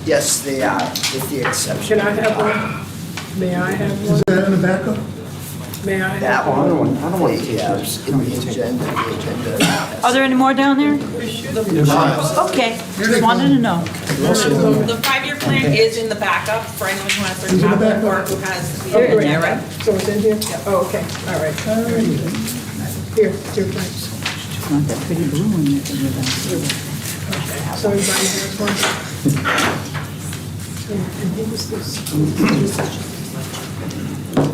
Yes, they are, with the exception. Can I have one? May I have one? Is that in the backup? May I That have one, I don't want to they take have yours. in the agenda, Are there any more down there? Okay, just wanted to know. The 5-year plan is in the backup for anyone who has their Is it in the tablet or backup? who has the Okay, agenda. so it's in here? Oh, okay, all right. Here, thanks. Want that pretty blue one you can live on. So everybody has one? Yeah, and he was this.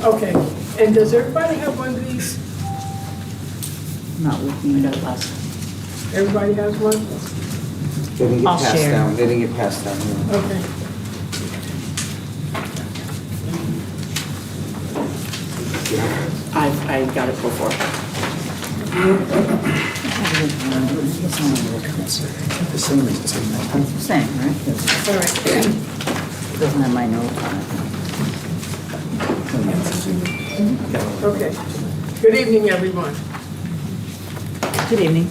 Okay, and does everybody have one of these? Not with me, that last. Everybody has one? They didn't get I'll passed share. down. They didn't get passed down. No. Okay. I got it before. The same as the Same, right? All right. Doesn't have my note on it. Okay. Good evening, everyone. Good evening.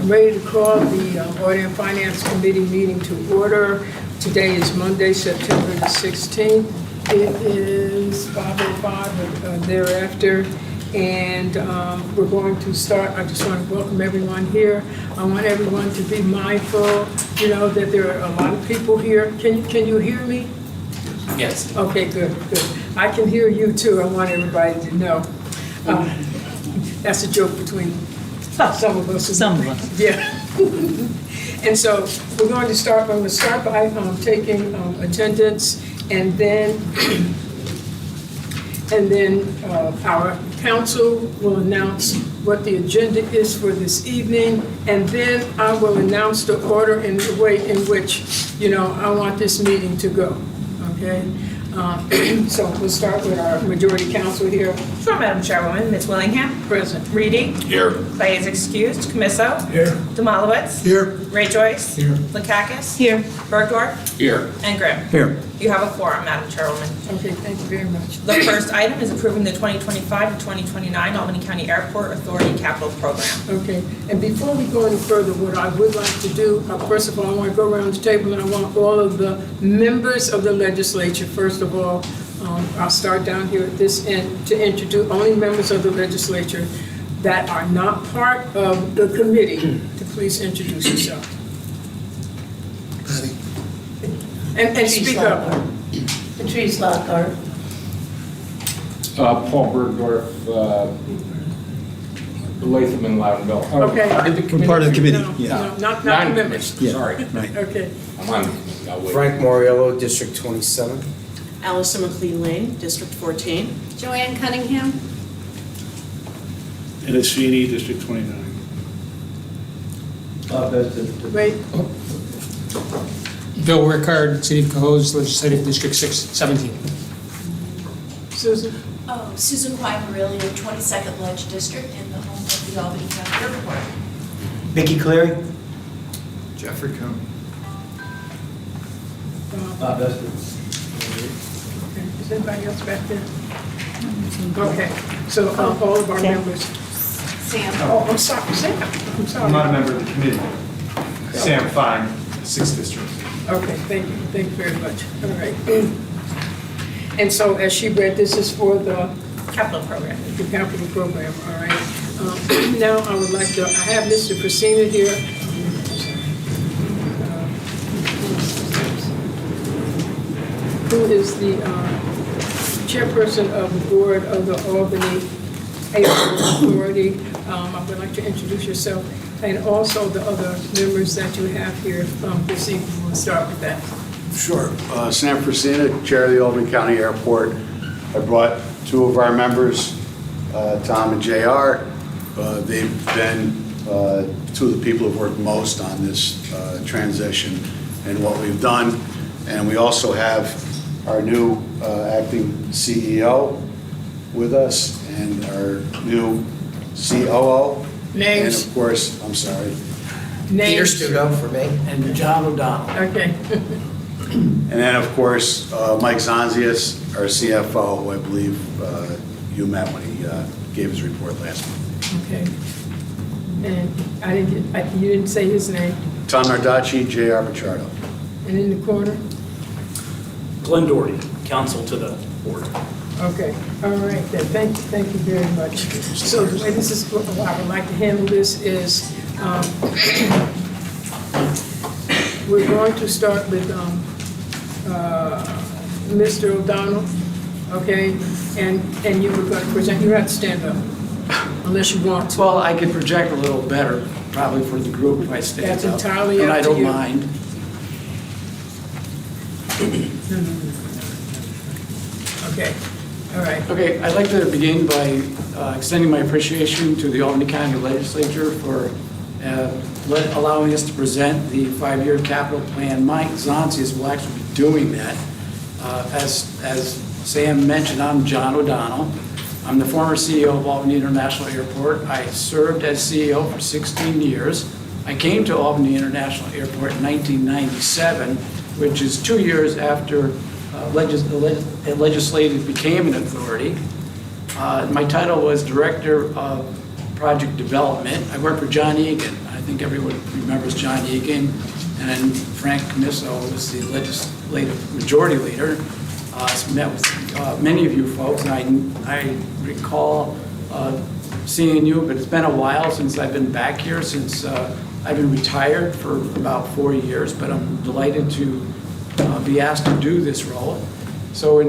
I'm ready to call the Audit and Finance Committee meeting to order. Today is Monday, September the 16th. It is 5:05 or thereafter, and we're going to start. I just want to welcome everyone here. I want everyone to be mindful, that there are a lot of people here. Can you hear me? Yes. Okay, good. I can hear you too. I want everybody to know. That's a joke between some of us. Some of us. Yeah. And so we're going to start by taking attendance, and then our council will announce what the agenda is for this evening, and then I will announce the order and the way in which, I want this meeting to go, okay? So we'll start with our majority council here, Sure, Madam Chairwoman. Ms. Willingham. present. Reedy. Here. Clay is excused. Camisso. Here. Demalowitz. Here. Ray Joyce. Here. Lakakis. Here. Bergdorf. Here. And Grimm. Here. You have a quorum, Madam Chairwoman. Okay, thank you very much. The first item is approving the 2025 to 2029 Albany County Airport Authority Capital Program. Okay, and before we go any further, what I would like to do, first of all, I want to go around the table and I want all of the members of the legislature, first of all, I'll start down here at this end to introduce only members of the legislature that are not part of the committee to please introduce yourself. Patty. And speak up. Patrice Lockhart. Paul Bergdorf, Latham and Loudonville. Okay. I'm part of the committee, No, yeah. no, not the members. Yeah. Sorry, Right. Okay, I'm on. I'll wait. Frank Moriello, District 27. Allison McLean Lane, District 14. Joanne Cunningham. Ennis Feeney, District 29. wait, Bill Rickard, City of Cohoes, Legislative District 617. Susan? Oh, Susan Quagliarelli, 22nd Ledge District, in the home of the Albany County Airport. Vicky Cleary. Jeffrey Cohn. Okay, is anybody else back there? Okay, so all of our members. Sam. Oh, I'm sorry, Sam, I'm sorry. I'm not a member of the committee. Sam Fine, 6th District. Okay, thank you very much. All right. And so as she read, this is for the Capital Program. capital program, all right? Now I would like to, I have Mr. Pacina here. Who is the chairperson of the board of the Albany Airport Authority. I would like to introduce yourself and also the other members that you have here this evening. We'll start with that. Sure. Sam Fresina, Chair of the Albany County Airport. I brought two of our members, Tom and JR. They've been two of the people who've worked most on this transition and what we've done. And we also have our new acting CEO with us and our new COO. Names. And of course, I'm sorry. Peter Names. Studo for me. And John O'Donnell. Okay. And then, of course, Mike Zonzius, our CFO, who I believe you met when he gave his report last month. Okay. And you didn't say his name. Tom Nardacci, J.R. Pichardo. And in the corner? Glenn Doherty, counsel to the board. Okay, all right, then, thank you very much. So the way this is, what I would like to handle this is, we're going to start with Mr. O'Donnell, okay? And you were going to present, you have to stand up, unless you want to. Well, I could project a little better, probably for the group if I stand up. That's entirely and up I to don't you. mind. Okay, all right. Okay, I'd like to begin by extending my appreciation to the Albany County Legislature for allowing us to present the five-year capital plan. Mike Zoncius will actually be doing that. As Sam mentioned, I'm John O'Donnell. I'm the former CEO of Albany International Airport. I served as CEO for 16 years. I came to Albany International Airport in 1997, which is 2 years after legislative became an authority. My title was Director of Project Development. I worked for John Egan. I think everyone remembers John Egan. And Frank Camiso was the legislative majority leader. I met with many of you folks, and I recall seeing you, but it's been a while since I've been back here, since I've been retired for about 4 years, but I'm delighted to be asked to do this role. So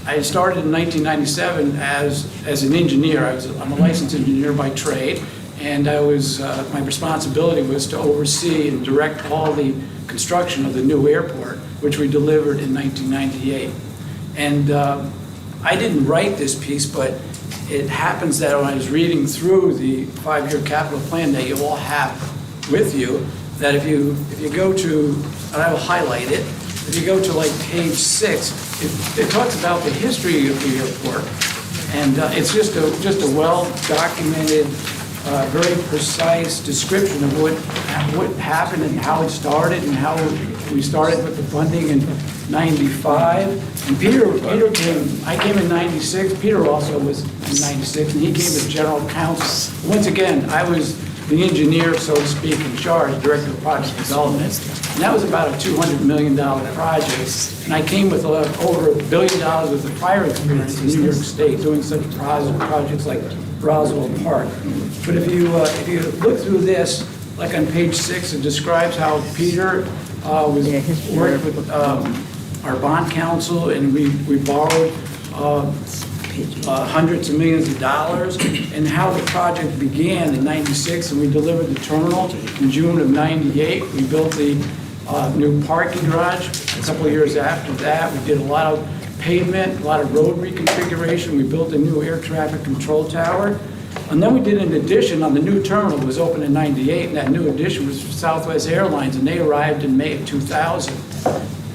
I started in 1997 as an engineer. I'm a licensed engineer by trade, and my responsibility was to oversee and direct all the construction of the new airport, which we delivered in 1998. And I didn't write this piece, but it happens that when I was reading through the five-year capital plan that you all have with you, that if you go to, and I will highlight it, if you go to like page 6, it talks about the history of the airport, and it's just a well-documented, very precise description of what happened and how it started and how we started with the funding in 95. And Peter came, I came in 96, Peter also was in 96, and he came as general counsel. Once again, I was the engineer, so to speak, in charge, director of project development. And that was about a $200 million project. And I came with over $1 billion worth of prior experience in New York State, doing such projects like Roswell Park. But if you look through this, like on page 6, it describes how Peter worked with our bond counsel, and we borrowed hundreds of millions of dollars, and how the project began in 96, and we delivered the terminal in June of 98. We built the new parking garage a couple of years after that. We did a lot of pavement, a lot of road reconfiguration. We built a new air traffic control tower. And then we did an addition on the new terminal. It was opened in 98, and that new addition was Southwest Airlines, and they arrived in May of 2000.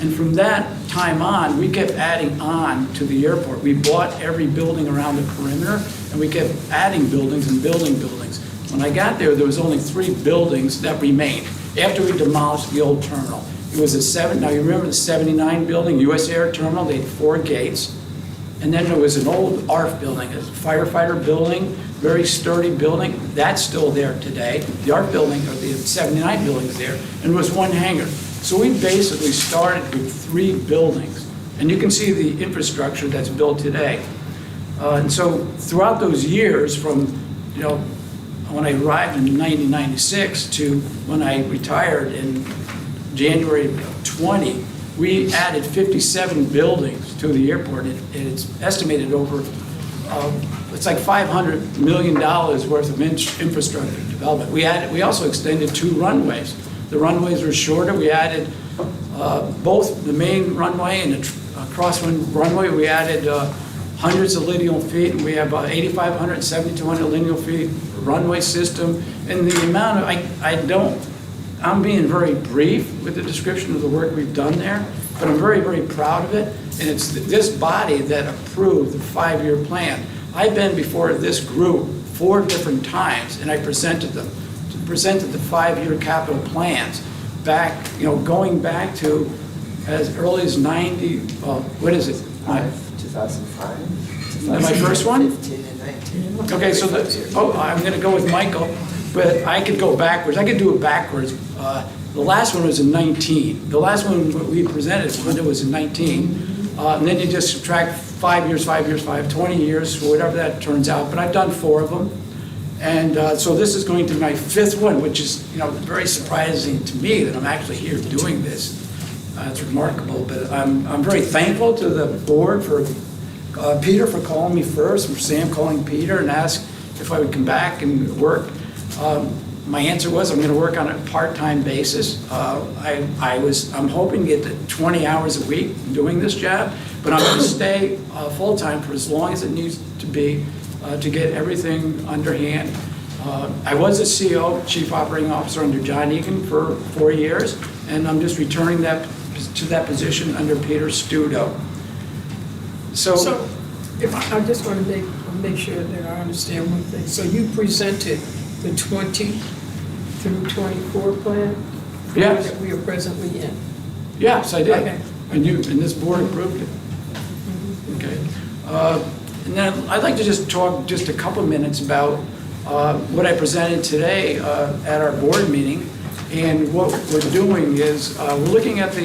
And from that time on, we kept adding on to the airport. We bought every building around the perimeter, and we kept adding buildings and building buildings. When I got there was only 3 buildings that remained after we demolished the old terminal. It was now you remember the 79 building, US Air Terminal, they had 4 gates. And then there was an old ARF building, a firefighter building, very sturdy building. That's still there today. The ARF building, or the 79 building is there, and there was 1 hangar. So we basically started with 3 buildings. And you can see the infrastructure that's built today. And so throughout those years, from when I arrived in 1996 to when I retired in January of 20, we added 57 buildings to the airport. It's estimated over, it's like $500 million worth of infrastructure development. We also extended 2 runways. The runways were shorter. We added both the main runway and the crosswind runway. We added hundreds of lineal feet. We have 8,500, 7,200 lineal feet runway system. And the amount of, I'm being very brief with the description of the work we've done there, but I'm very, very proud of it. And it's this body that approved the 5-year plan. I've been before this group 4 different times, and I presented the 5-year capital plans back, going back to as early as 90, what is it? 2005? My first one? 15 and 19. Okay, so I'm going to go with Michael, but I could go backwards. I could do it backwards. The last one was in 19. The last one we presented, Linda, was in 19. And then you just subtract 5 years, 20 years, whatever that turns out. But I've done 4 of them. And so this is going to be my 5th one, which is, very surprising to me that I'm actually here doing this. It's remarkable, but I'm very thankful to the board for Peter for calling me first, for Sam calling Peter and asked if I would come back and work. My answer was I'm going to work on a part-time basis. I'm hoping to get to 20 hours a week doing this job, but I'm going to stay full-time for as long as it needs to be to get everything underhand. I was a CO, Chief Operating Officer under John Egan for 4 years, and I'm just returning to that position under Peter Studo. So if I just want to make sure that I understand one thing. So you presented the 20 through 24 plan? Yes. That we are presently in? Yes, I did. Okay. And this board approved it. Okay. And then I'd like to just talk just a couple minutes about what I presented today at our board meeting. And what we're doing is we're looking at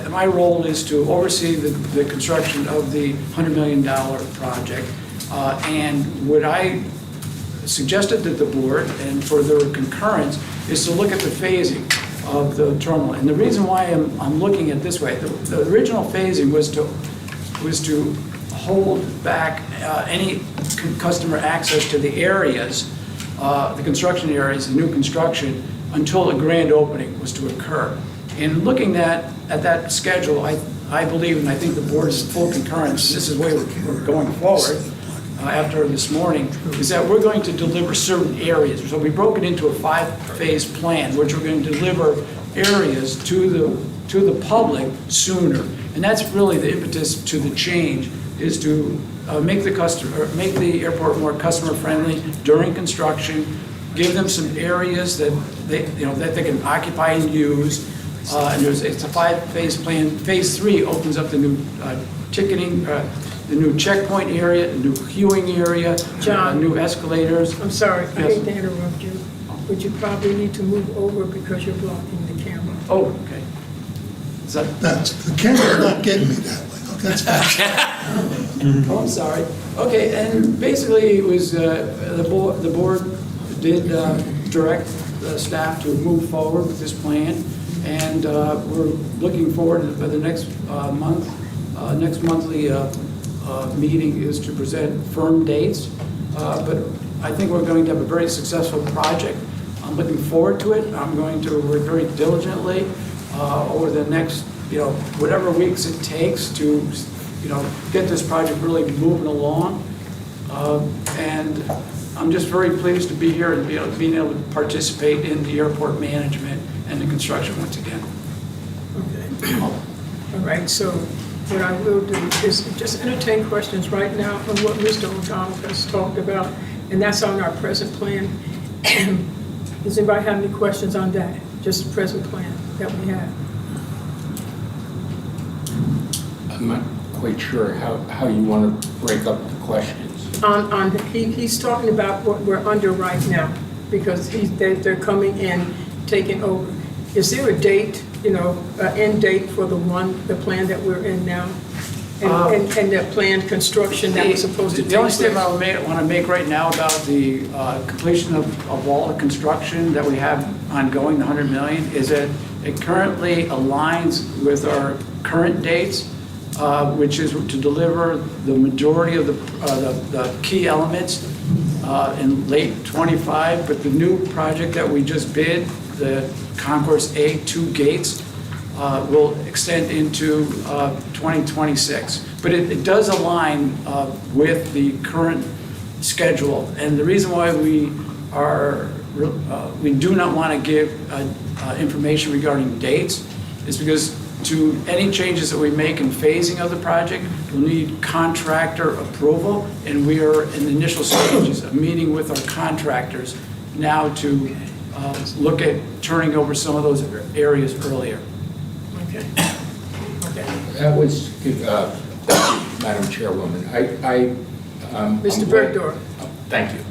my role is to oversee the construction of the $100 million project. And what I suggested to the board, and for their concurrence, is to look at the phasing of the terminal. And the reason why I'm looking at it this way, the original phasing was to hold back any customer access to the areas, the construction areas, the new construction, until a grand opening was to occur. And looking at that schedule, I believe, and I think the board is in full concurrence, this is the way we're going forward after this morning, is that we're going to deliver certain areas. So we broke it into a 5-phase plan, which we're going to deliver areas to the public sooner. And that's really the impetus to the change, is to make the airport more customer friendly during construction, give them some areas that they can occupy and use. And it's a 5-phase plan. Phase 3 opens up the new ticketing, the new checkpoint area, the new queuing area, John. New escalators. I'm sorry, I Yes. hate to interrupt you, but you probably need to move over because you're blocking the camera. Oh, okay. Is that? The camera's not getting me that way. Okay, that's fine. Oh, I'm sorry. Okay, and basically it was, the board did direct the staff to move forward with this plan, and we're looking forward to the next month. Next monthly meeting is to present firm dates, but I think we're going to have a very successful project. I'm looking forward to it. I'm going to work very diligently over the next, whatever weeks it takes to, get this project really moving along. And I'm just very pleased to be here and being able to participate in the airport management and the construction once again. Okay. All right, so what I will do is just entertain questions right now on what Mr. O'Donnell has talked about, and that's on our present plan. Does anybody have any questions on that? Just the present plan that we have? I'm not quite sure how you want to break up the questions. He's talking about what we're under right now, because they're coming in, taking over. Is there a date, an end date for the plan that we're in now? And the planned construction that was supposed to take place? The only statement I want to make right now about the completion of all the construction that we have ongoing, the $100 million, is that it currently aligns with our current dates, which is to deliver the majority of the key elements in late '25. But the new project that we just bid, the Concourse A 2 gates, will extend into 2026. But it does align with the current schedule. And the reason why we do not want to give information regarding dates is because to any changes that we make in phasing of the project, we'll need contractor approval, and we are in the initial stages of meeting with our contractors now to look at turning over some of those areas earlier. Okay. That was, Madam Chairwoman, Mr. Bergdorf. Thank you.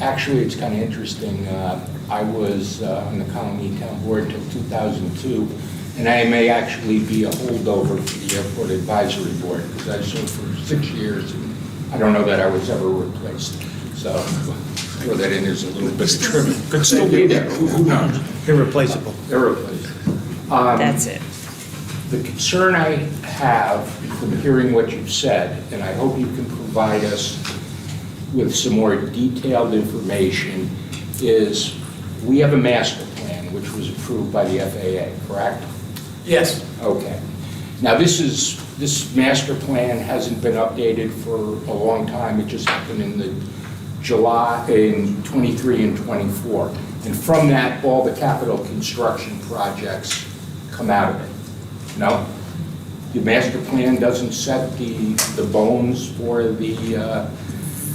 Actually, it's kind of interesting. I was on the Colony Town Board until 2002, and I may actually be a holdover for the Airport Advisory Board, because I served for 6 years, and I don't know that I was ever replaced. So throw that in as a little bit of trivia. Could still be there. Who knows? Irreplaceable. Irreplaceable. That's it. The concern I have from hearing what you've said, and I hope you can provide us with some more detailed information, is we have a master plan which was approved by the FAA, correct? Yes. Okay. Now this master plan hasn't been updated for a long time. It just happened in the July in 23 and 24. And from that, all the capital construction projects come out of it. No? The master plan doesn't set the bones for the,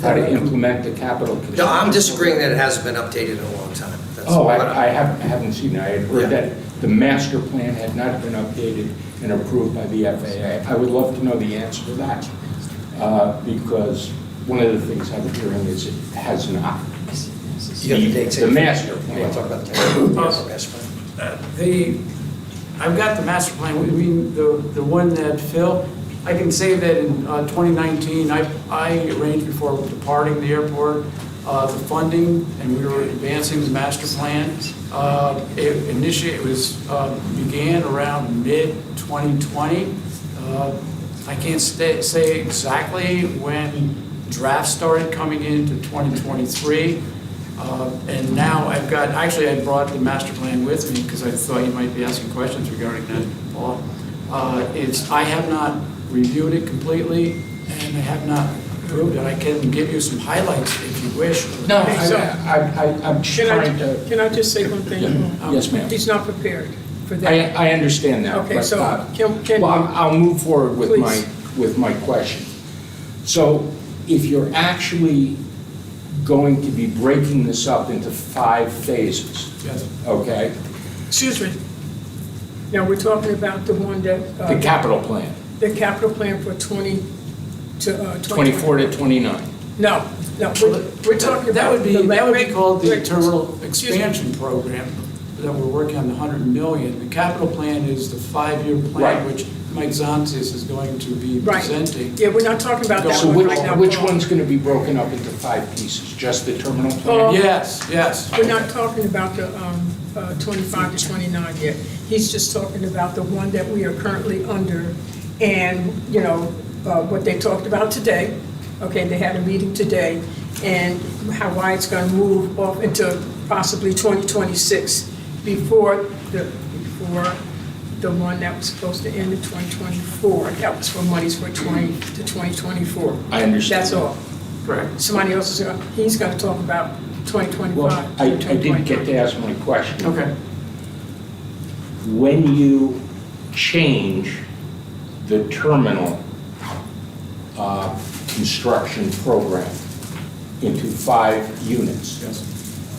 how to implement the capital construction. No, I'm disagreeing that it hasn't been updated in a long time. That's Oh, what I haven't seen it. I had heard Yeah. that the master plan had not been updated and approved by the FAA. I would love to know the answer to that, because one of the things I'm hearing is it has not. You have the dates. The master You plan. want to talk about the master plan? I've got the master plan, I mean, the one that Phil, I can say that in 2019, I arranged before departing the airport, the funding, and we were advancing the master plan. It began around mid-2020. I can't say exactly when drafts started coming into 2023. And now I've got, actually I brought the master plan with me because I thought you might be asking questions regarding that, Paul. I have not reviewed it completely and I have not approved it. I can give you some highlights if you wish. No, So- I'm trying to. Can I just say one thing? Yeah. Yes, ma'am. He's not prepared for that. I understand that. Okay, but, so can. Well, I'll move forward Please. with my question. So if you're actually going to be breaking this up into 5 phases, Yes. okay? Excuse me. Now, we're talking about the one that. The capital plan, The capital plan for 20 to 24 to 29. No, we're talking That about. would be, the that would be reg- called the reg- terminal excuse me. expansion program that we're working on, the 100 million. The capital plan is the 5-year plan, Right. which Mike Zontis is going to be Right. presenting. Yeah, we're not talking about that So one right now. which Paul. one's going to be broken up into 5 pieces? Just the terminal plan? Yes, yes. We're not talking about the 25 to 29 yet. He's just talking about the one that we are currently under and, you know, what they talked about today. Okay, they had a meeting today and why it's going to move off into possibly 2026 before the one that was supposed to end in 2024. That was for monies for 20 to 2024. I understand. That's all. Correct. Somebody else is, he's going to talk about 2025. Well, I didn't get to ask my question. Okay. When you change the terminal construction program into 5 units, Yes.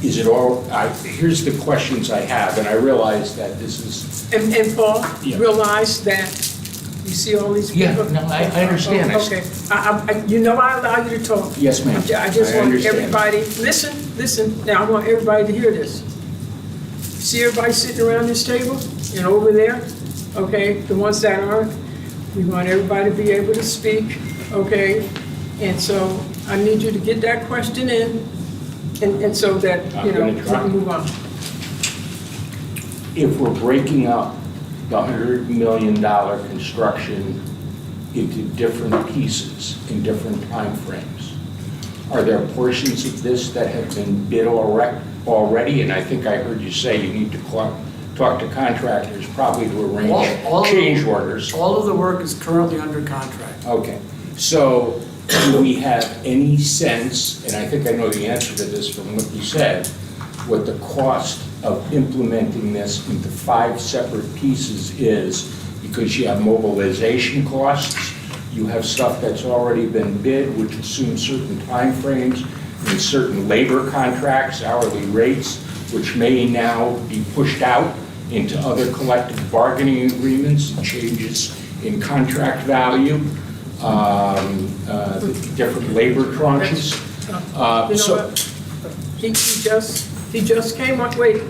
is it all, here's the questions I have, and I realize that this is, And Paul, Yeah. realize that, you see all these Yeah, people? no, I understand. Oh, okay, you know I allow you to talk. Yes, ma'am. I just I want understand. everybody, listen, now I want everybody to hear this. See everybody sitting around this table and over there, okay, the ones that aren't, we want everybody to be able to speak, okay? And so I need you to get that question in, and so that, I'm you know, gonna we try. can move on. if we're breaking up the $100 million construction into different pieces in different timeframes, are there portions of this that have been bid already? And I think I heard you say you need to talk to contractors probably to arrange All of change the- orders. All of the work is currently under contract. Okay, so do we have any sense, and I think I know the answer to this from what you said, what the cost of implementing this into 5 separate pieces is? Because you have mobilization costs, you have stuff that's already been bid, which assumes certain timeframes, and certain labor contracts, hourly rates, which may now be pushed out into other collective bargaining agreements, changes in contract value, the different labor tranches. You know what? He He just came up, wait,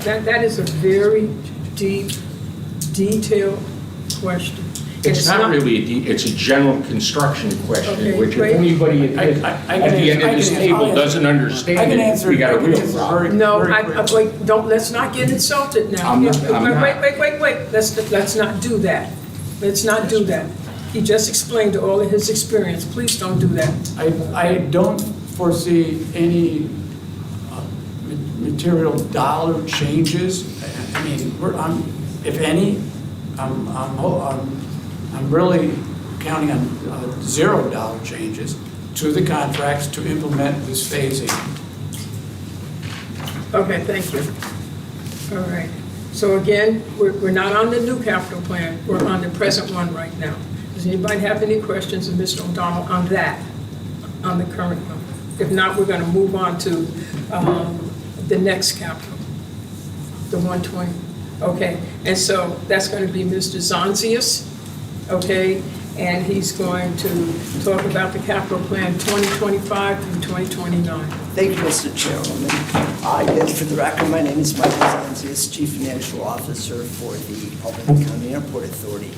that is a very deep, detailed question. It's not really it's a general construction question, Okay, which if wait. anybody at the end of this table doesn't understand it, we got a real problem. No, wait, let's not get insulted now. I'm not. Wait, let's not do that. Let's not do that. He just explained all of his experience. Please don't do that. I don't foresee any material dollar changes. I mean, if any, I'm really counting on $0 changes to the contracts to implement this phasing. Okay, thank you. All right. So again, we're not on the new capital plan. We're on the present one right now. Does anybody have any questions of Mr. O'Donnell on that, on the current one? If not, we're going to move on to the next capital, the 120. Okay, and so that's going to be Mr. Zonzius, okay? And he's going to talk about the capital plan 2025 through 2029. Thank you, Mr. Chairwoman. Again, for the record, my name is Michael Zonzius, Chief Financial Officer for the Albany County Airport Authority.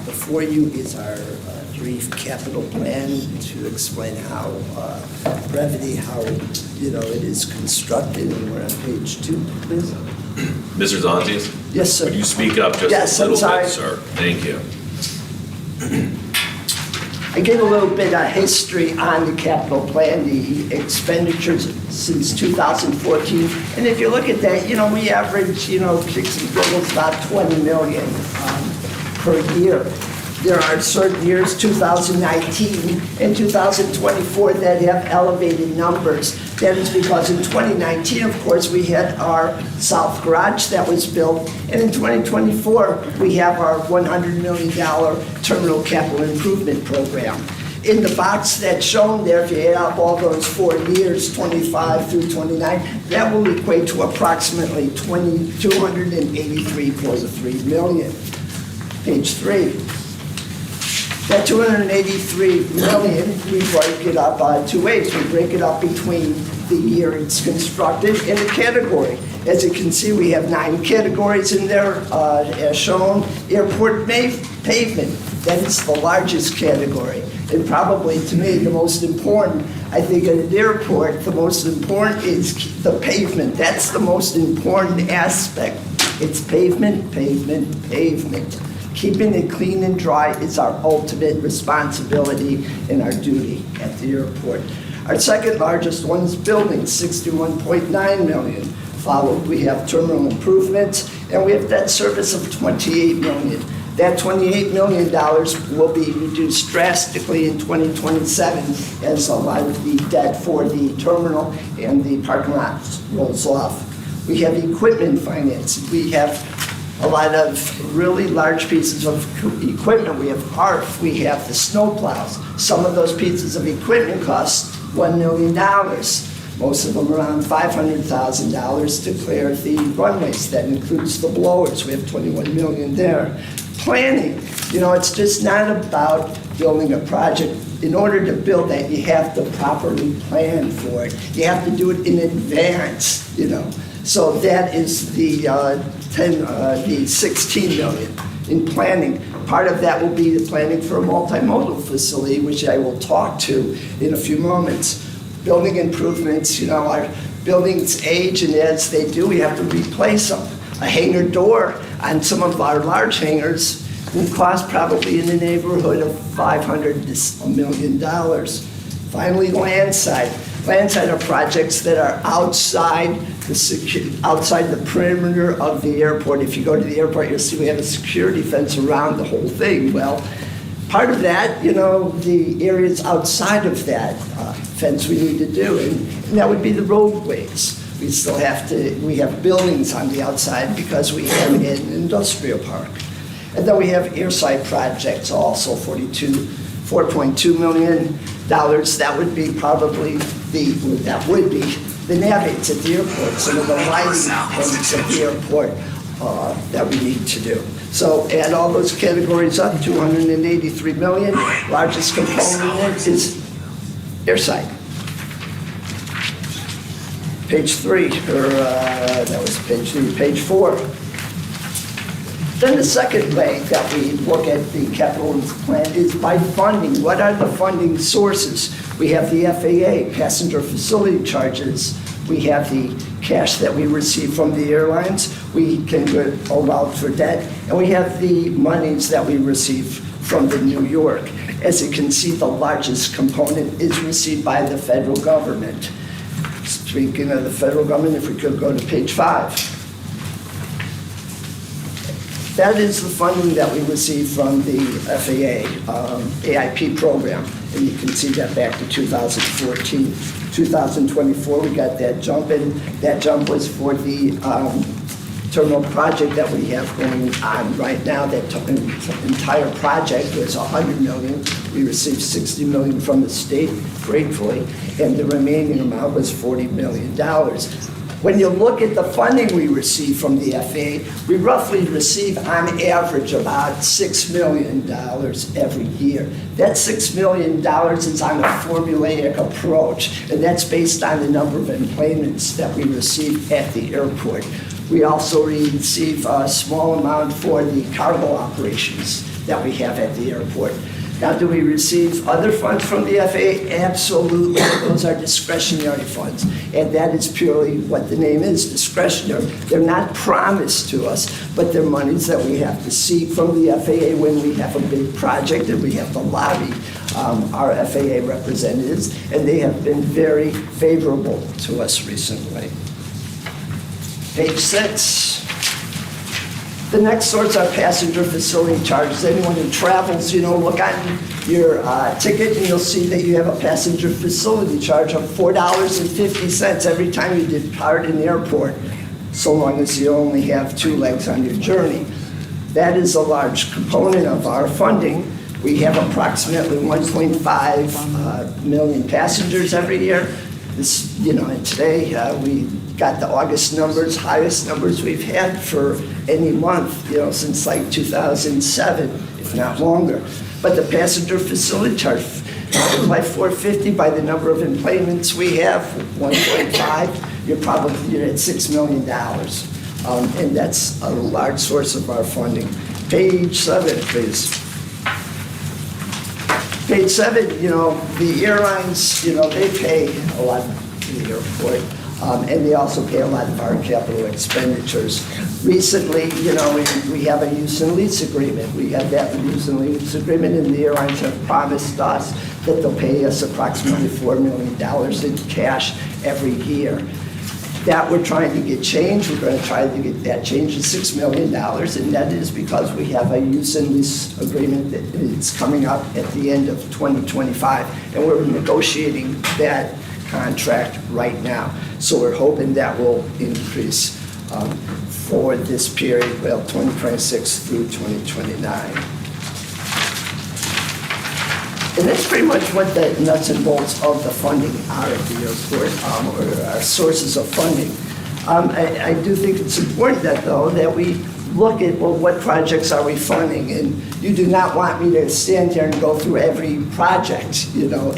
Before you is our brief capital plan to explain how brevity, how it is constructed, and we're on page 2, please. Mr. Zonzius? Yes, sir. Would you speak up just a little bit, sir? Thank you. I gave a little bit of history on the capital plan, the expenditures since 2014. And if you look at that, we average, kicks and giggles about 20 million per year. There are certain years, 2019 and 2024, that have elevated numbers. That is because in 2019, of course, we had our south garage that was built, and in 2024, we have our $100 million terminal capital improvement program. In the box that's shown there, if you add up all those 4 years, 25 through 29, that will equate to approximately $283.3 million. Page 3. That $283 million, we break it up 2 ways. We break it up between the year it's constructed and the category. As you can see, we have 9 categories in there, as shown. Airport pavement, that is the largest category. And probably, to me, the most important, I think at an airport, the most important is the pavement. That's the most important aspect. It's pavement, pavement, pavement. Keeping it clean and dry is our ultimate responsibility and our duty at the airport. Our second largest one is buildings, 61.9 million. Followed, we have terminal improvements, and we have debt service of 28 million. That $28 million will be reduced drastically in 2027 as a lot of the debt for the terminal and the parking lot rolls off. We have equipment finance. We have a lot of really large pieces of equipment. We have ARF, we have the snow plows. Some of those pieces of equipment cost $1 million. Most of them around $500,000 to clear the runways. That includes the blowers. We have $21 million there. Planning, it's just not about building a project. In order to build that, you have to properly plan for it. You have to do it in advance, So that is the 16 million in planning. Part of that will be the planning for a multimodal facility, which I will talk to in a few moments. Building improvements, our buildings age, and as they do, we have to replace them. A hangar door on some of our large hangars will cost probably in the neighborhood of $500 to $1 million. Finally, landside. Landside are projects that are outside the perimeter of the airport. If you go to the airport, you'll see we have a security fence around the whole thing. Well, part of that, the areas outside of that fence we need to do, and that would be the roadways. We still have we have buildings on the outside because we have an industrial park. And then we have airside projects also, $4.2 million. That would be probably the navigates at the airport, some of the lighting things at the airport that we need to do. So add all those categories up, $283 million. Largest component is airside. Page 3, or that was page 3, page 4. Then the second way that we look at the capital plan is by funding. What are the funding sources? We have the FAA, passenger facility charges. We have the cash that we receive from the airlines. We can hold out for debt. And we have the monies that we receive from the New York. As you can see, the largest component is received by the federal government. Speaking of the federal government, if we could go to page 5. That is the funding that we receive from the FAA AIP program. And you can see that back to 2014. 2024, we got that jump, and that jump was for the terminal project that we have going on right now. That entire project was $100 million. We received $60 million from the state, gratefully, and the remaining amount was $40 million. When you look at the funding we receive from the FAA, we roughly receive on average about $6 million every year. That $6 million is on a formulaic approach, and that's based on the number of enplanements that we receive at the airport. We also receive a small amount for the cargo operations that we have at the airport. Now, do we receive other funds from the FAA? Absolutely. Those are discretionary funds. And that is purely what the name is, discretionary. They're not promised to us, but they're monies that we have to seek from the FAA when we have a big project and we have to lobby our FAA representatives. And they have been very favorable to us recently. Page 6. The next sorts are passenger facility charges. Anyone who travels, look on your ticket and you'll see that you have a passenger facility charge of $4.50 every time you depart an airport, so long as you only have 2 legs on your journey. That is a large component of our funding. We have approximately 1.5 million passengers every year. This, and today we got the August numbers, highest numbers we've had for any month, since like 2007, if not longer. But the passenger facility charge, by 450 by the number of enplanements we have, 1.5, you're at $6 million. And that's a large source of our funding. Page 7, please. Page 7, the airlines, they pay a lot to the airport, and they also pay a lot of our capital expenditures. Recently, we have a use and lease agreement. We have that use and lease agreement, and the airlines have promised us that they'll pay us approximately $4 million in cash every year. That we're trying to get changed. We're going to try to get that changed to $6 million, and that is because we have a use and lease agreement that is coming up at the end of 2025, and we're negotiating that contract right now. So we're hoping that will increase for this period, 2026 through 2029. And that's pretty much what the nuts and bolts of the funding are at the airport, or our sources of funding. I do think it's important that we look at, what projects are we funding? And you do not want me to stand here and go through every project, in our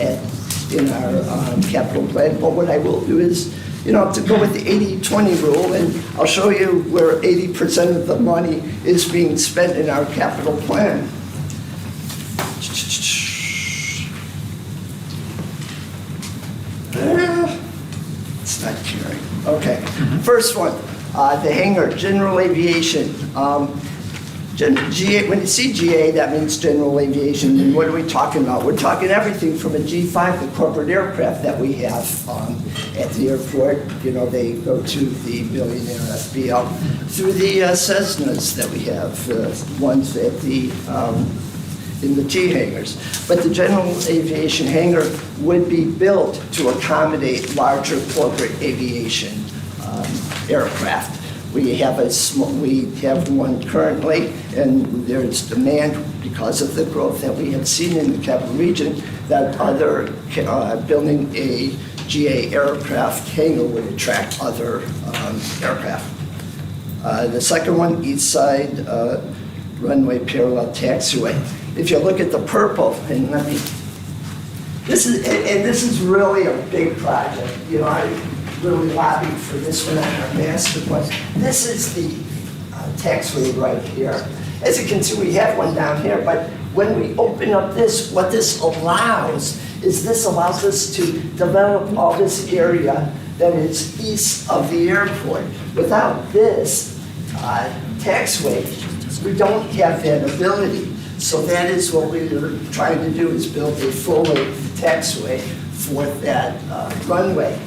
capital plan. But what I will do is, to go with the 80-20 rule, and I'll show you where 80% of the money is being spent in our capital plan. It's not caring. Okay. First one, the hangar, general aviation. GA, when you see GA, that means general aviation. And what are we talking about? We're talking everything from a G5, the corporate aircraft that we have at the airport. They go to the billionaire FBL, through the Cessnas that we have, ones at the in the T hangars. But the general aviation hangar would be built to accommodate larger corporate aviation aircraft. We have one currently, and there's demand because of the growth that we have seen in the capital region that other building a GA aircraft hangar would attract other aircraft. The second one, East Side runway parallel taxiway. If you look at the purple, and this is really a big project. really lobbied for this one on our master plan. This is the taxway right here. As you can see, we have one down here, but when we open up this, what this allows is this allows us to develop all this area that is east of the airport. Without this taxway, we don't have that ability. So that is what we're trying to do, is build a full-length taxway for that runway.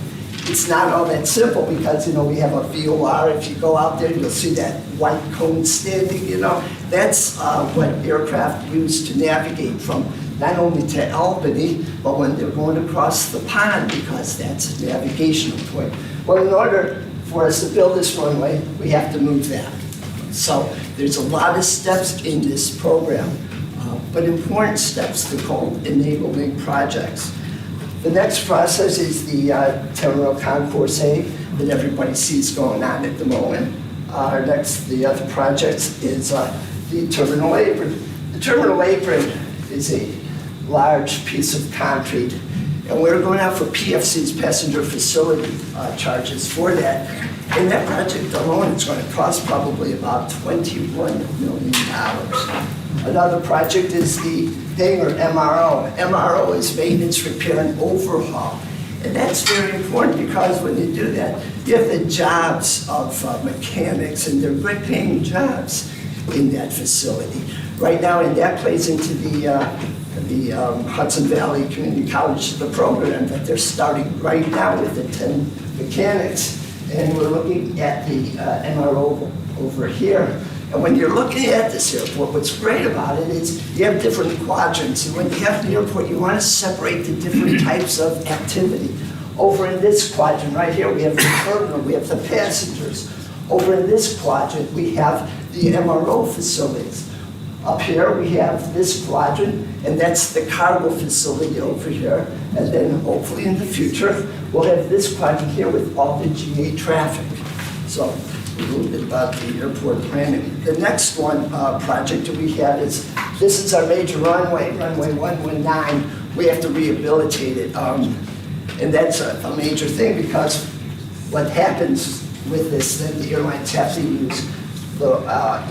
It's not all that simple because, we have a VOR. If you go out there, you'll see that white cone standing, That's what aircraft use to navigate from not only to Albany, but when they're going across the pond, because that's a navigational point. Well, in order for us to build this runway, we have to move that. So there's a lot of steps in this program, but important steps to called enabling projects. The next process is the terminal concourse A that everybody sees going on at the moment. The other project is the terminal apron. The terminal apron is a large piece of concrete, and we're going out for PFC's passenger facility charges for that. And that project alone is going to cost probably about $21 million. Another project is the hangar MRO. MRO is maintenance, repair, and overhaul. And that's very important because when you do that, you have the jobs of mechanics, and they're good paying jobs in that facility. Right now, and that plays into the Hudson Valley Community College, the program that they're starting right now with the 10 mechanics. And we're looking at the MRO over here. And when you're looking at this airport, what's great about it is you have different quadrants. And when you have the airport, you want to separate the different types of activity. Over in this quadrant right here, we have the terminal, we have the passengers. Over in this quadrant, we have the MRO facilities. Up here, we have this quadrant, and that's the cargo facility over here. And then hopefully in the future, we'll have this quadrant here with all the GA traffic. So a little bit about the airport planning. The next one project that we have is, this is our major runway, runway 119. We have to rehabilitate it. And that's a major thing because what happens with this, then the airlines have to use the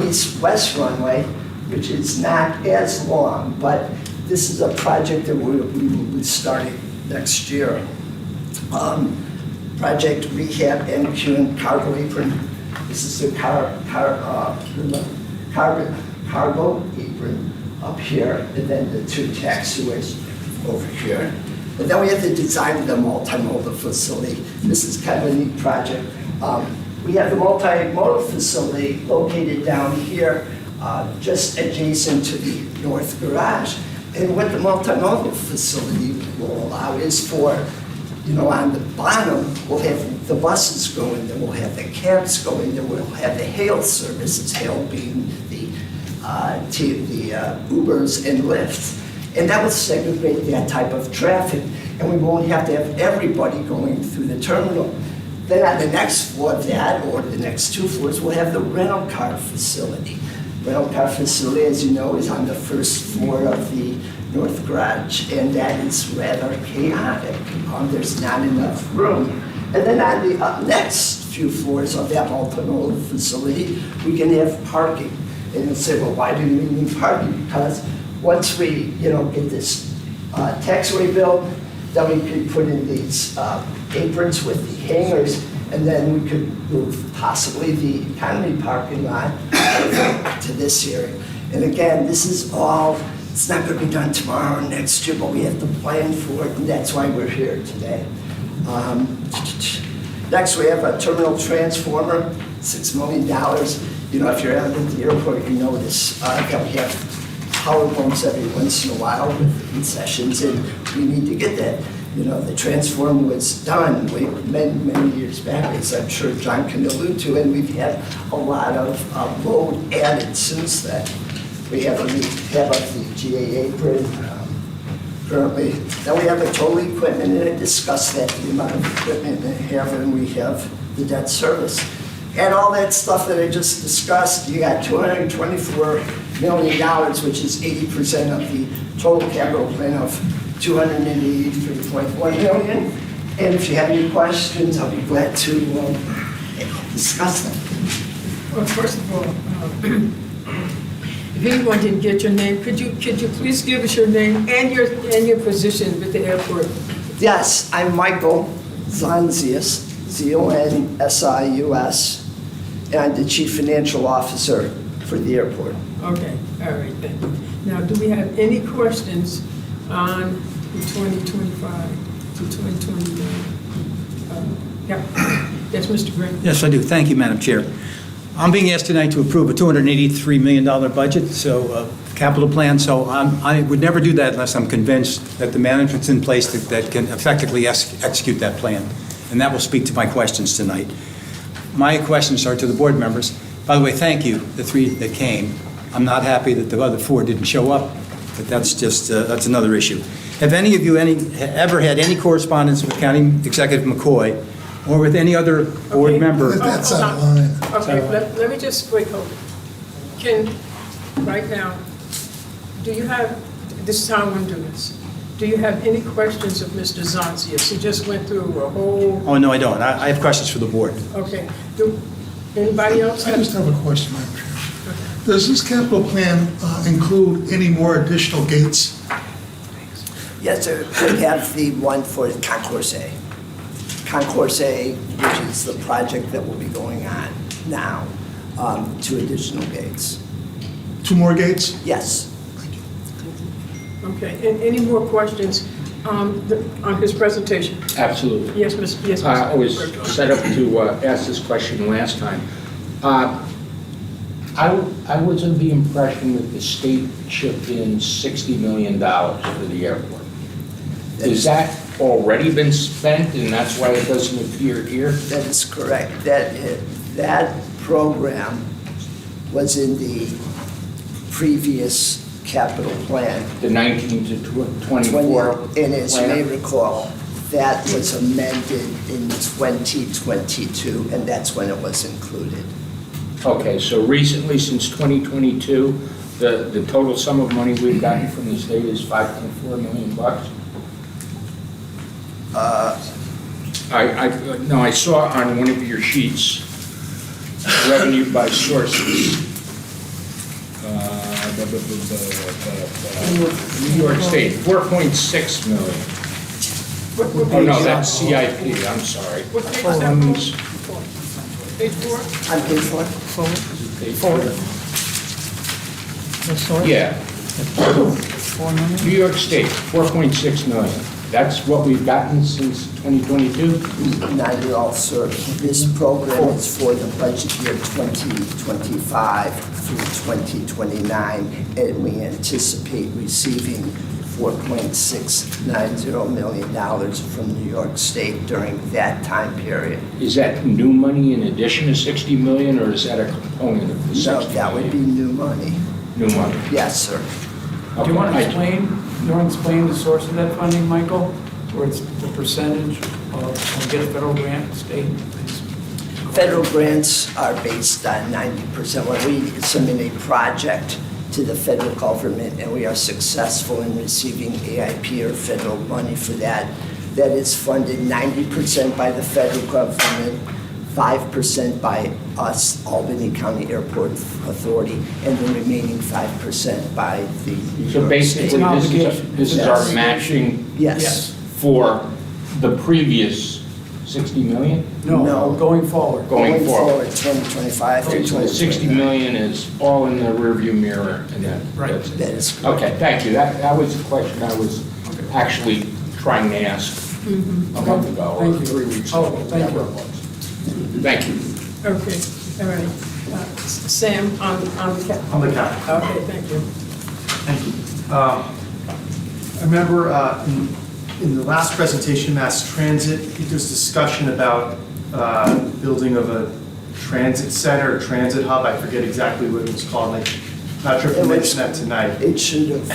east-west runway, which is not as long, but this is a project that we will be starting next year. Project Rehab MQ and Cargo Apron. This is the cargo apron up here, and then the two taxiways over here. And then we have to design the multimodal facility. This is kind of a neat project. We have the multimodal facility located down here, just adjacent to the north garage. And what the multimodal facility will allow is for, on the bottom, we'll have the buses going, then we'll have the cabs going, then we'll have the hail services, hail being the Ubers and Lyfts. And that will segregate that type of traffic, and we won't have to have everybody going through the terminal. Then on the next floor of that, or the next two floors, we'll have the rental car facility. Rental car facility, as you know, is on the first floor of the north garage, and that is rather chaotic. There's not enough room. And then on the next few floors of that multimodal facility, we can have parking. And you'll say, well, why do we need parking? Because once we, get this taxiway built, then we could put in these aprons with the hangars, and then we could move possibly the economy parking lot to this area. And again, this is all, it's not going to be done tomorrow or next year, but we have to plan for it, and that's why we're here today. Next, we have a terminal transformer, $6 million. If you're out at the airport, you notice that we have power bumps every once in a while with concessions, and we need to get that. The transformer was done many years back, as I'm sure John can allude to, and we've had a lot of load added since then. We have the GA apron currently. Then we have the total equipment, and I discussed that, the amount of equipment we have, and we have the debt service. And all that stuff that I just discussed, you got $224 million, which is 80% of the total capital plan of $283.1 million. And if you have any questions, I'll be glad to discuss them. Well, first of all, if anyone didn't get your name, could you please give us your name and your position with the airport? Yes, I'm Michael Zonsius, Zonsius, and I'm the Chief Financial Officer for the airport. Okay, all right, thank you. Now, do we have any questions on the 2025 to 2029? Yeah, yes, Mr. Green. Yes, I do. Thank you, Madam Chair. I'm being asked tonight to approve a $283 million budget, so capital plan, so I would never do that unless I'm convinced that the management's in place that can effectively execute that plan. And that will speak to my questions tonight. My questions are to the board members. By the way, thank you, the 3 that came. I'm not happy that the other 4 didn't show up, but that's just, that's another issue. Have any of you ever had any correspondence with County Executive McCoy or with any other board member? That's out of line. Okay, let me just, wait, hold it. Can, right now, do you have, this is how I want to do this. Do you have any questions of Mr. Zonsius? He just went through a whole, Oh, no, I don't. I have questions for the board. okay. Do anybody else I have? just have a question, Madam Chair. Does this capital plan include any more additional gates? Yes, sir, we have the one for Concourse A. Concourse A, which is the project that will be going on now, 2 additional gates. 2 more gates? Yes. Okay, and any more questions on his presentation? Absolutely. Yes, Mr. Yes, I was Mr. set up to ask this question last time. I was of the impression that the state chipped in $60 million for the airport. Has that already been spent and that's why it doesn't appear here? That is correct. That program was in the previous capital plan. The 19 to 24 And as you may plan? recall, that was amended in 2022, and that's when it was included. Okay, so recently, since 2022, the total sum of money we've gotten from the state is $5.4 million bucks? No, I saw on one of your sheets, revenue by sources. New York State, 4.6 million. Oh, no, that's CIP, I'm sorry. What page is that for? Page 4? On page 4? Yeah. New York State, 4.6 million. That's what we've gotten since 2022? Not at all, sir. This program is for the budget year 2025 through 2029, and we anticipate receiving $4.690 million from New York State during that time period. Is that new money in addition to 60 million, or is that a component of the 60 No, million? that would be new money. New money. Yes, sir. Do you want to explain the source of that funding, Michael? Where it's the percentage of get a federal grant, state? Federal grants are based on 90%. When we submit a project to the federal government and we are successful in receiving AIP or federal money for that, that is funded 90% by the federal government, 5% by us, Albany County Airport Authority, and the remaining 5% by the New York So basically, State. this is our matching Yes. for the previous 60 million? No. Going forward. Going forward. 2025 to Okay, so the 60 2029. million is all in the rearview mirror, and that's it. That is correct. Okay, thank you. That was the question I was actually trying to ask a month ago, or Thank you. 3 weeks Oh, ago, thank whatever you. it was. Thank you. Okay, all right. Sam, on the cap. On the cap. Okay, thank you. Thank you. I remember in the last presentation, Mass Transit, there was discussion about building of a transit center, or transit hub. I forget exactly what it was called. I'm not sure if you mentioned that tonight. It should have,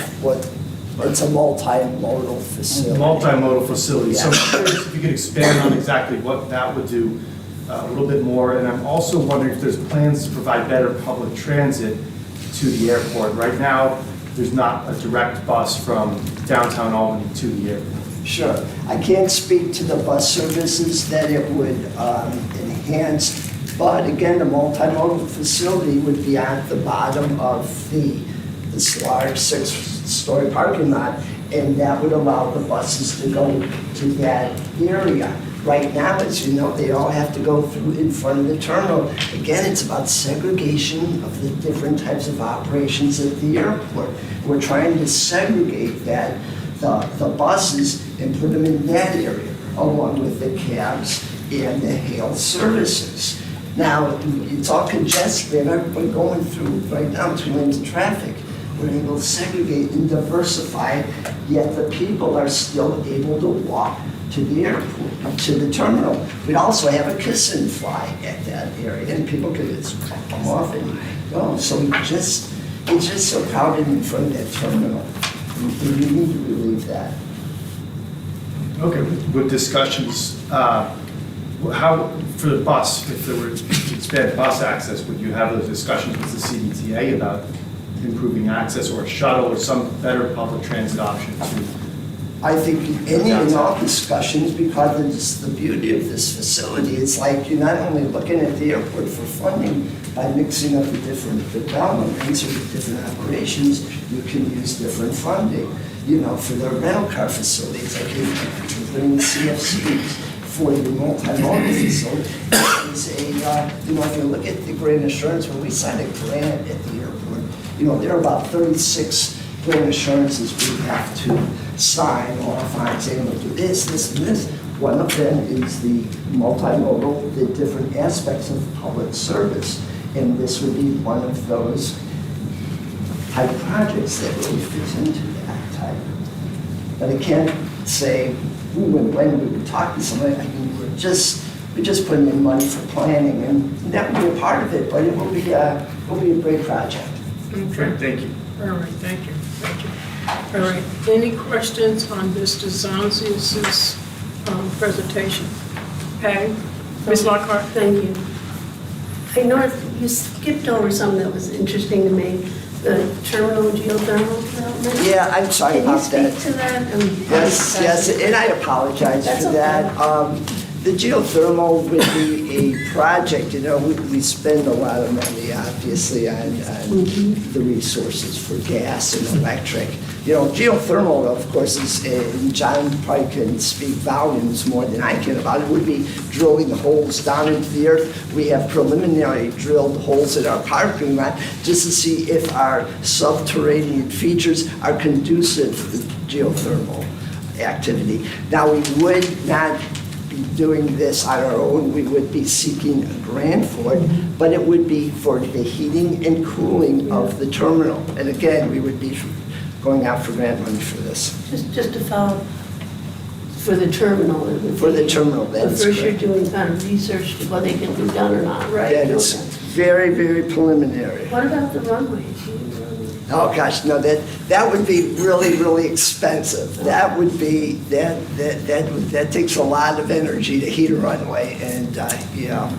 it's a multimodal facility. Multimodal facility. So I'm Yeah. curious if you could expand on exactly what that would do a little bit more. And I'm also wondering if there's plans to provide better public transit to the airport. Right now, there's not a direct bus from downtown Albany to the airport. Sure. I can't speak to the bus services that it would enhance, but again, the multimodal facility would be at the bottom of this large 6-story parking lot, and that would allow the buses to go to that area. Right now, as you know, they all have to go through in front of the terminal. Again, it's about segregation of the different types of operations at the airport. We're trying to segregate that, the buses, and put them in that area, along with the cabs and the hail services. Now, it's all congested, everybody going through right now 2 lanes of traffic. We're able to segregate and diversify, yet the people are still able to walk to the airport, to the terminal. We'd also have a kiss and fly at that area, and people could just come off and go. So it's just so crowded in front of that terminal. We need to relieve that. Okay, with discussions, how, for the bus, if there were to expand bus access, would you have those discussions with the CDTA about improving access, or a shuttle, or some better public transit option to? I think any and all discussions, because it's the beauty of this facility. It's like you're not only looking at the airport for funding by mixing up the different developments or the different operations, you can use different funding. You know, for the rental car facilities, like you're putting CFCs for the multimodal facility. It's you know, if you look at the grant assurance, when we sign a grant at the airport, you know, there are about 36 grant assurances we have to sign off on, saying we'll do this, this, and this. One of them is the multimodal, the different aspects of public service. And this would be one of those type projects that really fits into that type. But I can't say who and when we would talk to somebody. I mean, we're just putting in money for planning, and that will be a part of it, but it will be a great project. Okay. Thank you. All right, thank you. All right, any questions on Mr. Zonzius' presentation? Patty? Ms. Lockhart? Thank you. I know you skipped over something that was interesting to me, the terminal geothermal development. Yeah, I'm sorry about that. Can you speak to that? Yes, and I apologize for that. The geothermal would be a project, you know, we spend a lot of money, obviously, on the resources for gas and electric. You know, geothermal, of course, is, and John probably can speak volumes more than I can about it, would be drilling the holes down into the earth. We have preliminary drilled holes in our parking lot just to see if our subterranean features are conducive to geothermal activity. Now, we would not be doing this on our own. We would be seeking a grant for it, but it would be for the heating and cooling of the terminal. And again, we would be going out for grant money for this. Just to follow, for the terminal. For the terminal, that's correct. First correct. you're doing kind of research to whether they can be done or not, right? That is very, very preliminary. What about the runways? Oh, gosh, no, that would be really, really expensive. That would be, that takes a lot of energy to heat a runway, and, you know,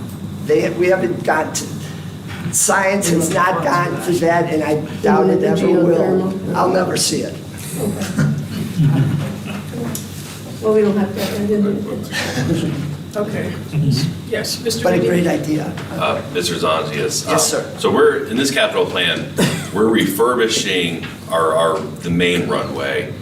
we haven't got to, science has not gotten to that, and I doubt it ever will. I'll never see it. Well, we don't have that. Okay. Yes, Mr. But a Reedy? great idea. Mr. Zonzius. Yes, sir. So we're, in this capital plan, we're refurbishing the main runway.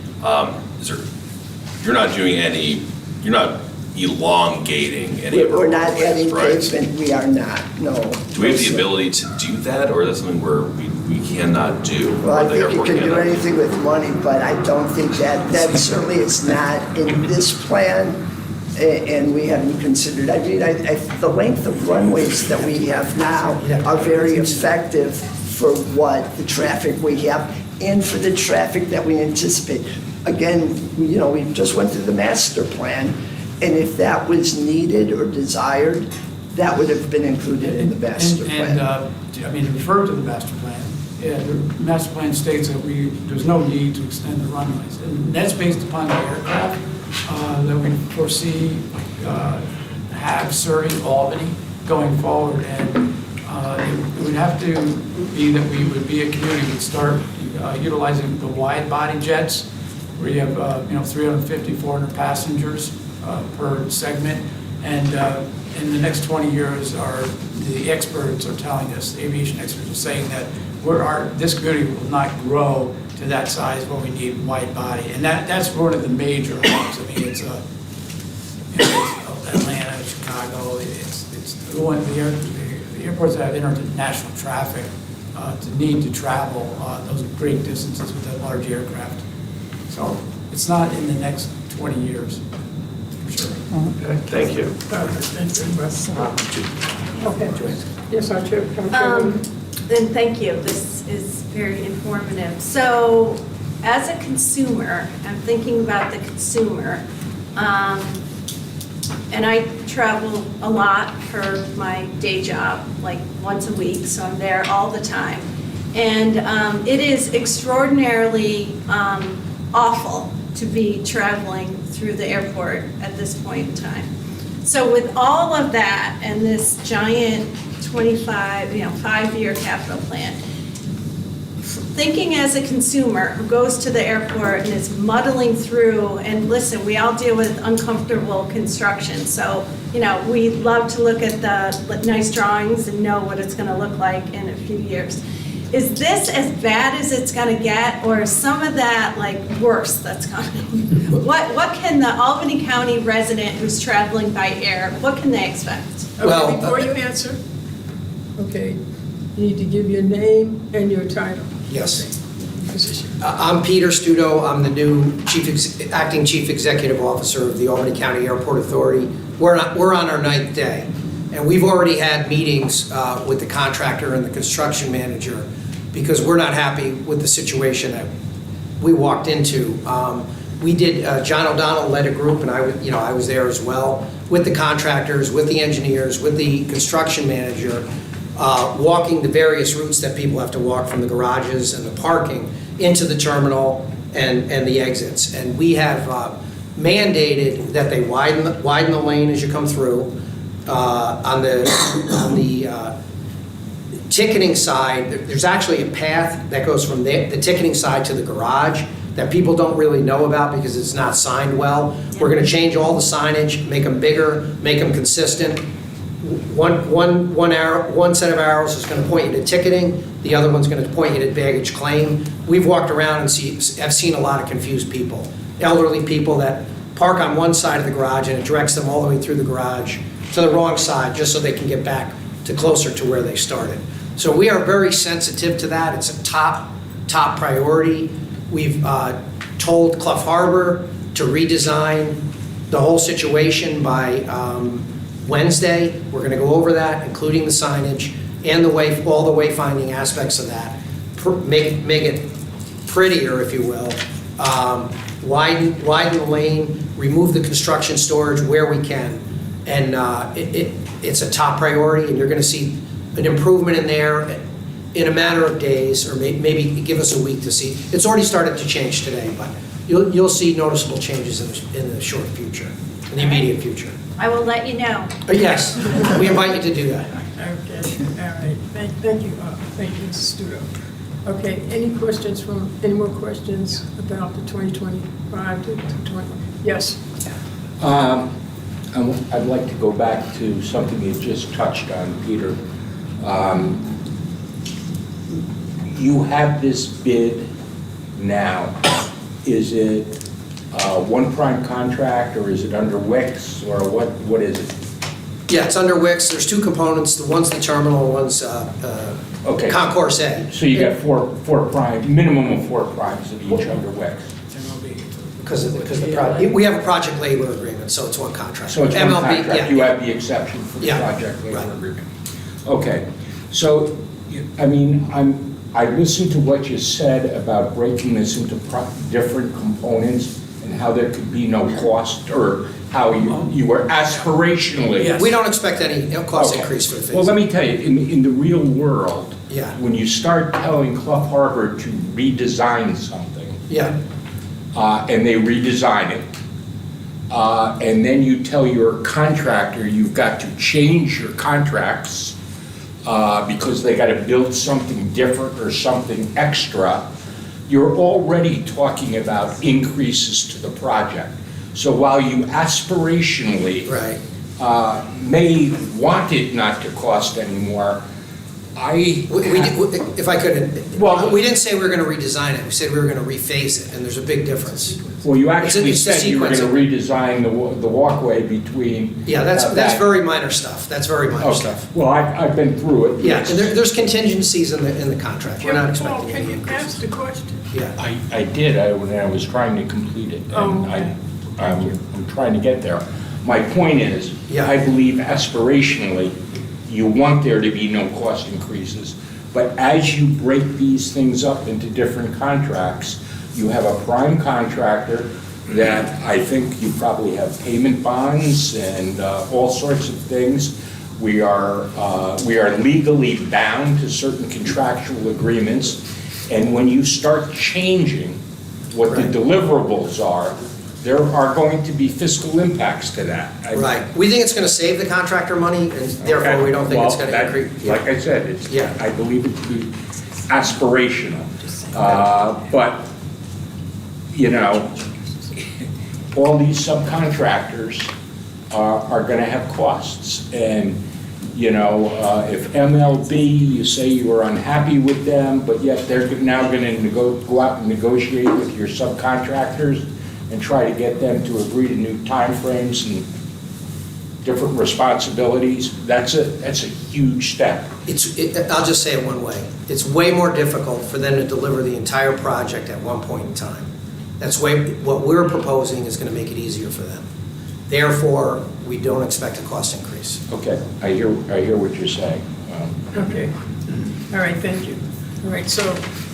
You're not doing any, you're not elongating any of the We're not adding runways, right? pavement, we are not, no. Do we have the ability to do that, or is that something where we cannot do? Well, I or the think you airport can do cannot? anything with money, but I don't think that certainly is not in this plan, and we haven't considered. I mean, the length of runways that we have now are very effective for what the traffic we have and for the traffic that we anticipate. Again, you know, we just went through the master plan, and if that was needed or desired, that would have been included in the master plan. I mean, to refer to the master plan, yeah, the master plan states that there's no need to extend the runways. And that's based upon the aircraft that we foresee have serving Albany going forward. And it would have to be that we would be a community, we'd start utilizing the wide body jets, where you have, 350, 400 passengers per segment. And in the next 20 years, the experts are telling us, the aviation experts are saying that this community will not grow to that size where we need wide body. And that's one of the major hubs. I mean, it's Atlanta, Chicago, it's the airports that have international traffic to need to travel those great distances with that large aircraft. So it's not in the next 20 years, for sure. Okay, thank you. Thank you very much. Okay. Yes, our chair. Then thank you. This is very informative. So as a consumer, I'm thinking about the consumer. And I travel a lot for my day job, like once a week, so I'm there all the time. And it is extraordinarily awful to be traveling through the airport at this point in time. So with all of that and this giant 5-year capital plan, thinking as a consumer who goes to the airport and is muddling through, and listen, we all deal with uncomfortable construction, so, we love to look at the nice drawings and know what it's gonna look like in a few years. Is this as bad as it's gonna get, or is some of that worse that's coming? What can the Albany County resident who's traveling by air, what can they expect? Okay, before you answer, okay, you need to give your name and your title. Yes. Position. I'm Peter Studo. I'm the new acting chief executive officer of the Albany County Airport Authority. We're on our 9th day, and we've already had meetings with the contractor and the construction manager because we're not happy with the situation that we walked into. We did. John O'Donnell led a group, and I was there as well with the contractors, with the engineers, with the construction manager. Walking the various routes that people have to walk from the garages and the parking into the terminal and the exits. And we have mandated that they widen the lane as you come through. On the ticketing side, there's actually a path that goes from the ticketing side to the garage that people don't really know about because it's not signed well. We're going to change all the signage, make them bigger, make them consistent. One set of arrows is going to point you to ticketing. The other one's going to point you to baggage claim. We've walked around and have seen a lot of confused people, elderly people that park on one side of the garage and it directs them all the way through the garage to the wrong side just so they can get back to closer to where they started. So we are very sensitive to that. It's a top priority. We've told Clough Harbor to redesign the whole situation by Wednesday. We're going to go over that, including the signage and all the wayfinding aspects of that. Make it prettier, if you will. Widen the lane, remove the construction storage where we can, and it's a top priority. And you're going to see an improvement in there in a matter of days, or maybe give us a week to see. It's already started to change today, but you'll see noticeable changes in the short future, in the immediate future. I will let you know. Yes, we invite you to do that. Okay, all right. Thank you, Mrs. Studo. Okay, any more questions about the 2025 to 20? Yes. I'd like to go back to something you just touched on, Peter. You have this bid now. Is it one prime contract, or is it under WIX, or what is it? Yeah, it's under WIX. There's two components. One's the terminal, one's Okay. Concourse A. So you got four prime, minimum of 4 primes of each under WIX. Because the project, we have a project labor agreement, so it's one contract. So it's one MLB, contract, you have the exception for the Yeah, project labor right. agreement. Okay, so, I mean, I listened to what you said about breaking this into different components and how there could be no cost, or how you were aspirationally. We don't expect any cost Okay. increase for the phase. Well, let me tell you, in the real world, Yeah. when you start telling Clough Harbor to redesign something, Yeah, and they redesign it, and then you tell your contractor you've got to change your contracts because they got to build something different or something extra, you're already talking about increases to the project. So while you aspirationally may want it not to cost anymore, If I could, we didn't say we were going to redesign it, we said we were going to rephase it, and there's a big difference. well, you actually It's the said you were going to sequence redesign the walkway between. Yeah, that's that. very minor stuff, that's very minor Okay. stuff. Well, I've been through it. Yeah, and there's contingencies in the contract, we're not expecting Can any you increase. ask the question? Yeah, I did, when I was trying to complete it, Oh, and okay. I'm trying to get there. My point is, Yeah. I believe aspirationally, you want there to be no cost increases, but as you break these things up into different contracts, you have a prime contractor that I think you probably have payment bonds and all sorts of things. We are legally bound to certain contractual agreements, and when you start changing what the deliverables are, there are going to be fiscal impacts to that. right. We think it's going to save the contractor money, and therefore we don't think it's Well, going to increase. Like I said, I believe it to be aspirational. But, all these subcontractors are going to have costs. And, if MLB, you say you were unhappy with them, but yet they're now going to go out and negotiate with your subcontractors and try to get them to agree to new timeframes and different responsibilities, that's a huge step. I'll just say it one way. It's way more difficult for them to deliver the entire project at one point in time. What we're proposing is going to make it easier for them. Therefore, we don't expect a cost increase. Okay, I hear what you're saying. Okay. All right, thank you. All right, so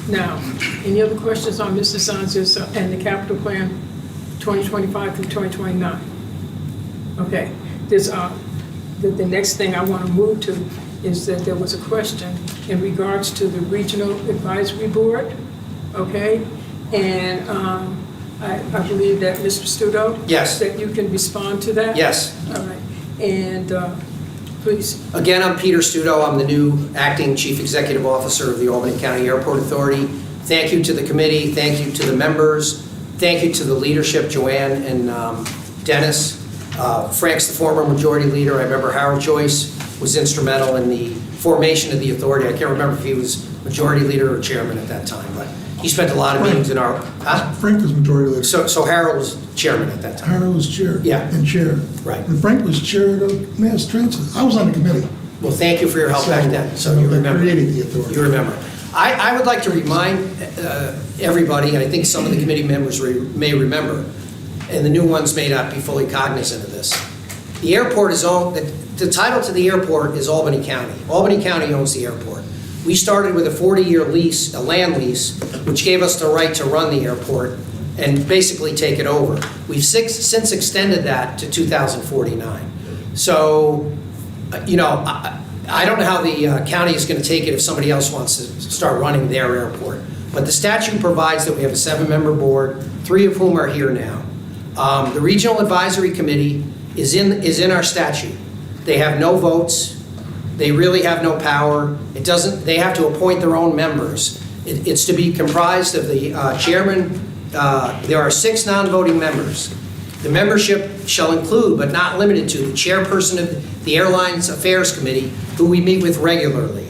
now, any other questions on Mr. Sanchez and the capital plan 2025 through 2029? Okay, the next thing I want to move to is that there was a question in regards to the Regional Advisory Board, okay? And I believe that Mr. Studo? Yes. That you can respond to that? Yes. All right, and please. Again, I'm Peter Studo. I'm the new Acting Chief Executive Officer of the Albany County Airport Authority. Thank you to the committee. Thank you to the members. Thank you to the leadership, Joanne and Dennis. Frank's the former majority leader. I remember Harold Joyce was instrumental in the formation of the authority. I can't remember if he was majority leader or chairman at that time, but he spent a lot of meetings in our... Frank was majority leader. So Harold was chairman at that time. Harold was chair. Yeah. And chair. Right. And Frank was chair of Mass Transit. I was on the committee. Well, thank you for your help back then, so you they remember. created the authority. You remember. I would like to remind everybody, and I think some of the committee members may remember, and the new ones may not be fully cognizant of this. The airport is owned, the title to the airport is Albany County. Albany County owns the airport. We started with a 40-year lease, a land lease, which gave us the right to run the airport and basically take it over. We've since extended that to 2049. So, I don't know how the county is going to take it if somebody else wants to start running their airport. But the statute provides that we have a 7-member board, 3 of whom are here now. The Regional Advisory Committee is in our statute. They have no votes. They really have no power. They have to appoint their own members. It's to be comprised of the chairman. There are 6 non-voting members. The membership shall include, but not limited to, the chairperson of the Airlines Affairs Committee, who we meet with regularly.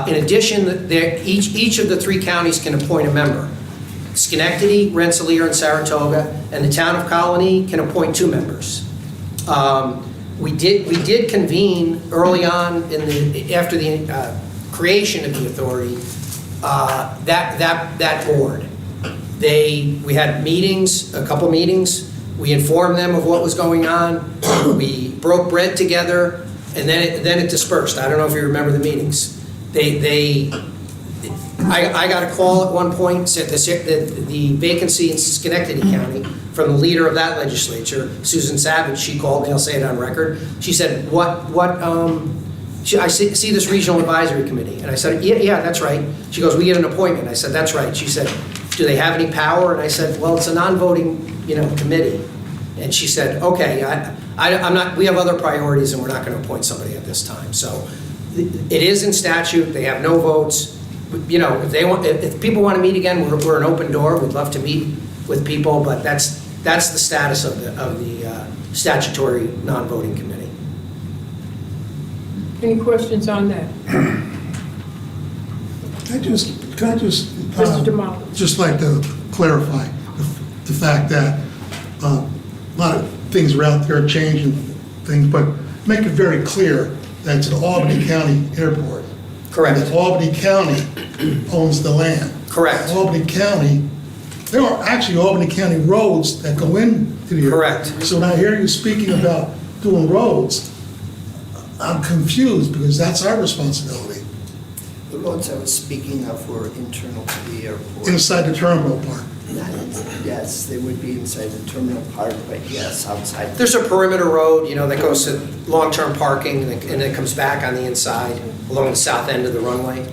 In addition, each of the 3 counties can appoint a member. Schenectady, Rensselaer, and Saratoga, and the town of Colony can appoint 2 members. We did convene early on after the creation of the authority, that board. We had meetings, a couple meetings. We informed them of what was going on. We broke bread together, and then it dispersed. I don't know if you remember the meetings. I got a call at one point, said the vacancy in Schenectady County from the leader of that legislature, Susan Savage. She called me, I'll say it on record. She said, I see this Regional Advisory Committee. And I said, yeah, that's right. She goes, we get an appointment. I said, that's right. She said, do they have any power? And I said, well, it's a non-voting, committee. And she said, okay, we have other priorities and we're not going to appoint somebody at this time. So it is in statute. They have no votes. you know, if people want to meet again, we're an open door. We'd love to meet with people, but that's the status of the statutory non-voting committee. Any questions on that? Can I just, Mr. DeMott. just like to clarify the fact that a lot of things are out there changing things, but make it very clear that it's an Albany County airport. Correct. That Albany County owns the land. Correct. Albany County, there are actually Albany County roads that go into the airport. Correct. So when I hear you speaking about doing roads, I'm confused because that's our responsibility. The roads I was speaking of were internal to the airport. Inside the terminal part. Yes, they would be inside the terminal part, but yes, outside. There's a perimeter road, you know, that goes to long-term parking and then comes back on the inside along the south end of the runway.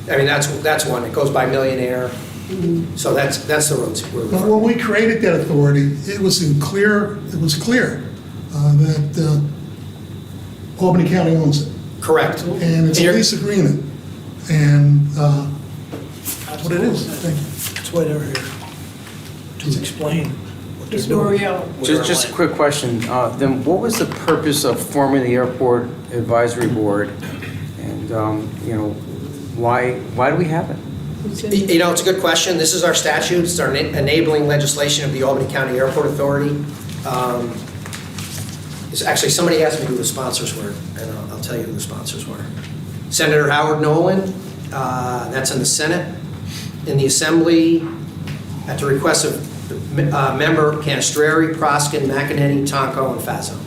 I mean, that's one. It goes by Millionaire. So that's the roads we're But referring. when we created that authority, it was clear that Albany County owns it. Correct. And it's a lease agreement. And that's what it is. Thank you. That's why they're here, to explain what they're Ms. doing. Moriello. Just a quick question. Then what was the purpose of forming the Airport Advisory Board? And, you know, why do we have it? You know, it's a good question. This is our statute. It's our enabling legislation of the Albany County Airport Authority. It's actually, somebody asked me who the sponsors were, and I'll tell you who the sponsors were. Senator Howard Nolan, that's in the Senate. In the Assembly, at the request of member Canestrari, Proskin, McEnany, Tonko, and Fazzo.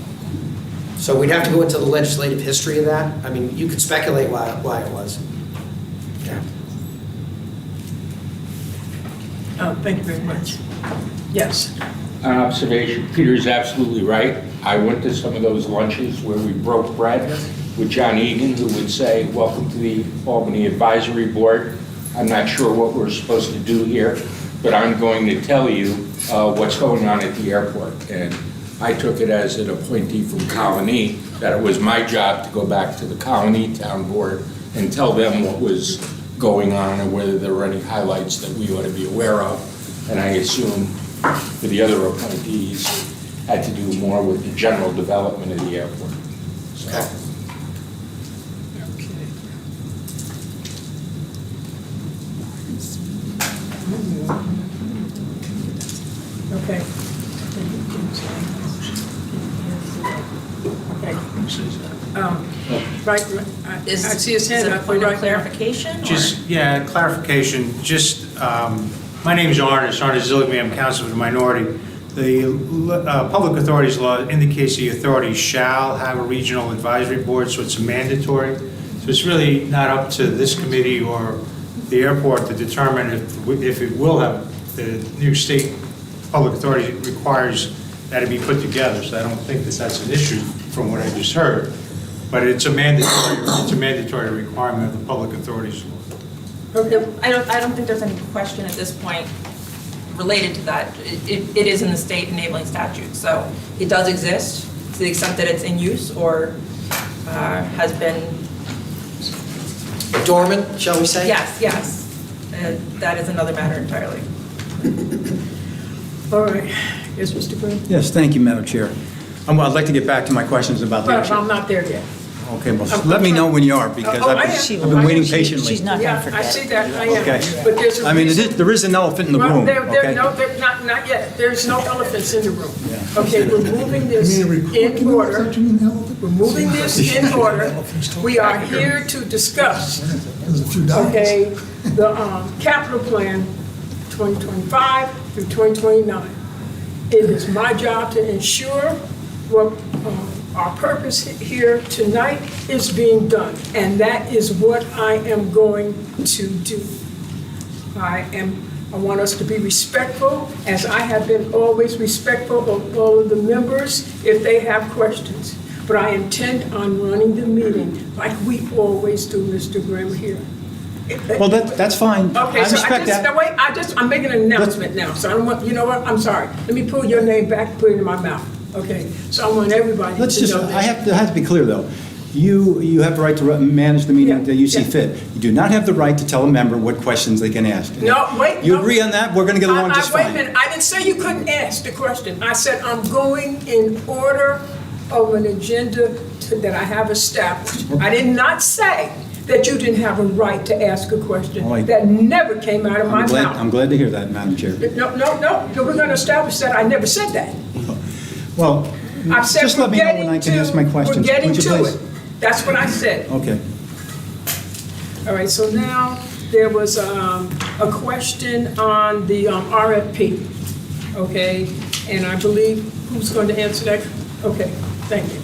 So we'd have to go into the legislative history of that. I mean, you could speculate why it was. Yeah. Thank you very much. Yes. An observation, Peter's absolutely right. I went to some of those lunches where we broke bread with John Egan, who would say, welcome to the Albany Advisory Board. I'm not sure what we're supposed to do here, but I'm going to tell you what's going on at the airport. And I took it as an appointee from Colony, that it was my job to go back to the Colony Town Board and tell them what was going on and whether there were any highlights that we ought to be aware of. And I assume for the other appointees had to do more with the general development of the airport. So. Okay. Right, I see his hand up. Point of clarification? Just, yeah, clarification, just, my name is Arnis Zilligman, I'm counsel for the minority. The Public Authorities Law indicates the authority shall have a regional advisory board, so it's mandatory. So it's really not up to this committee or the airport to determine if it will have. The New York State Public Authority requires that it be put together, so I don't think that that's an issue from what I just heard. But it's a mandatory requirement of the Public Authorities Law. Okay. I don't think there's any question at this point related to that. It is in the state enabling statute, so it does exist to the extent that it's in use or has been. Dormant, shall we say? Yes. That is another matter entirely. All right. Yes, Mr. Green? Yes, thank you, Madam Chair. I'd like to get back to my questions about the But actual. I'm not there yet. Okay, well, let me know when you are, because I I've am. been waiting patiently. She's not Yeah, going to I forget. see that, I am. Okay. But there's a I mean, reason. there is an elephant in the Well, room, there, okay? no, not yet. There's no elephants in the room. Okay, we're moving this You mean a report? in order. Thought you mean elephant? We're moving this in order. We are here to discuss, There's a few dollars. okay, the capital plan 2025 through 2029. It is my job to ensure what our purpose here tonight is being done, and that is what I am going to do. I want us to be respectful, as I have been always respectful of all of the members if they have questions. But I intend on running the meeting like we always do, Mr. Grimm, here. Well, that's fine. Okay, I so respect that. now wait, I'm making an announcement now, so I don't want, you know what, I'm sorry. Let me pull your name back, put it in my mouth, okay? So I want everybody to know Let's just, this. I have to be clear, though. You have the right to manage the meeting that you see Yeah. fit. You do not have the right to tell a member what questions they can ask. No, wait. You no. agree on that? We're going to get along just Wait a fine. minute, I didn't say you couldn't ask the question. I said I'm going in order of an agenda that I have established. I did not say that you didn't have a right to ask a question. All right. That never came out of my mouth. I'm glad to hear that, Madam Chair. No, we're going to establish that. I never said that. Well, I've said just we're let me know when I getting can ask my questions. We're getting Would you to please? it. That's what I said. Okay. All right, so now there was a question on the RFP, okay? And I believe, who's going to answer that? Okay, thank you.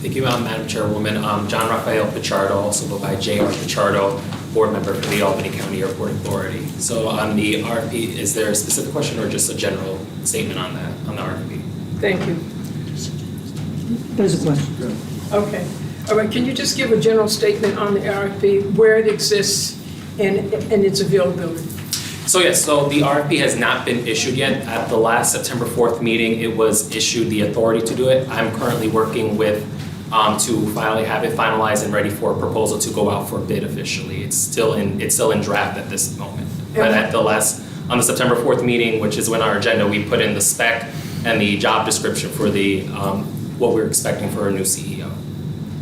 Thank you, Madam Chairwoman. John Rafael Pichardo, also go by J.R. Pichardo, board member for the Albany County Airport Authority. So on the RFP, is there a specific question or just a general statement on that, on the RFP? Thank you. There's a question. Okay. All right, can you just give a general statement on the RFP, where it exists and its availability? So yes, so the RFP has not been issued yet. At the last September 4th meeting, it was issued the authority to do it. I'm currently working with, to finally have it finalized and ready for a proposal to go out for bid officially. It's still in draft at this moment. But on the September 4th meeting, which is when our agenda, we put in the spec and the job description for the, what we're expecting for a new CEO.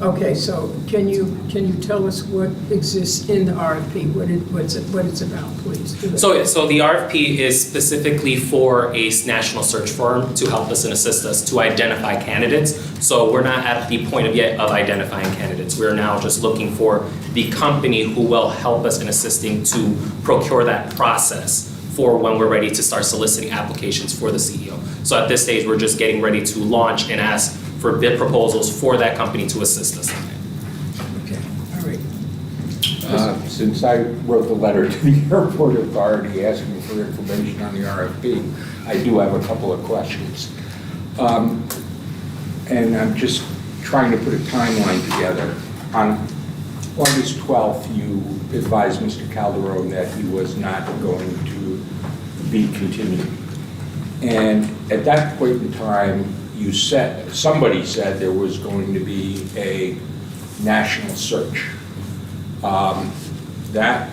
Okay, so can you tell us what exists in the RFP, what it's about, please? So the RFP is specifically for a national search firm to help us and assist us to identify candidates. So we're not at the point yet of identifying candidates. We're now just looking for the company who will help us in assisting to procure that process for when we're ready to start soliciting applications for the CEO. So at this stage, we're just getting ready to launch and ask for bid proposals for that company to assist us in it. Okay, all right. Since I wrote the letter to the airport authority asking for information on the RFP, I do have a couple of questions. And I'm just trying to put a timeline together. On August 12th, you advised Mr. Calderon that he was not going to be continued. And at that point in time, somebody said there was going to be a national search. That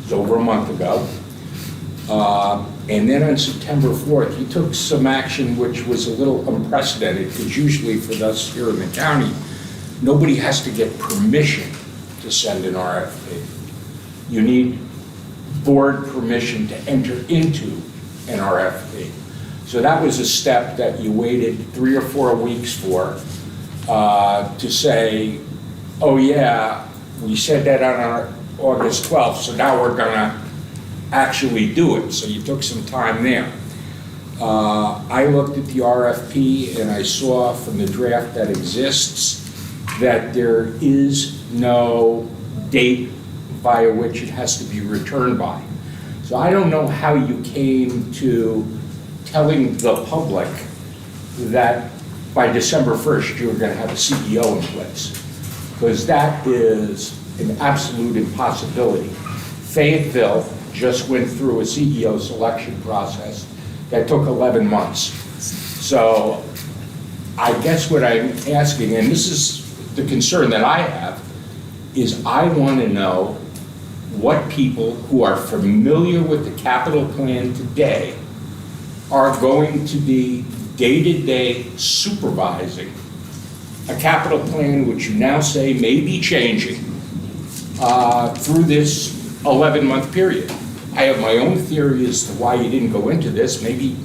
was over a month ago. And then on September 4th, he took some action which was a little unprecedented, because usually for us here in the county, nobody has to get permission to send an RFP. You need board permission to enter into an RFP. So that was a step that you waited 3 or 4 weeks for, to say, oh yeah, we said that on our August 12th, so now we're gonna actually do it. So you took some time there. I looked at the RFP and I saw from the draft that exists that there is no date by which it has to be returned by. So I don't know how you came to telling the public that by December 1st you were going to have a CEO in place, because that is an absolute impossibility. Fayetteville just went through a CEO selection process that took 11 months. So I guess what I'm asking, and this is the concern that I have, is I want to know what people who are familiar with the capital plan today are going to be day-to-day supervising a capital plan which you now say may be changing through this 11-month period. I have my own theory as to why you didn't go into this. Maybe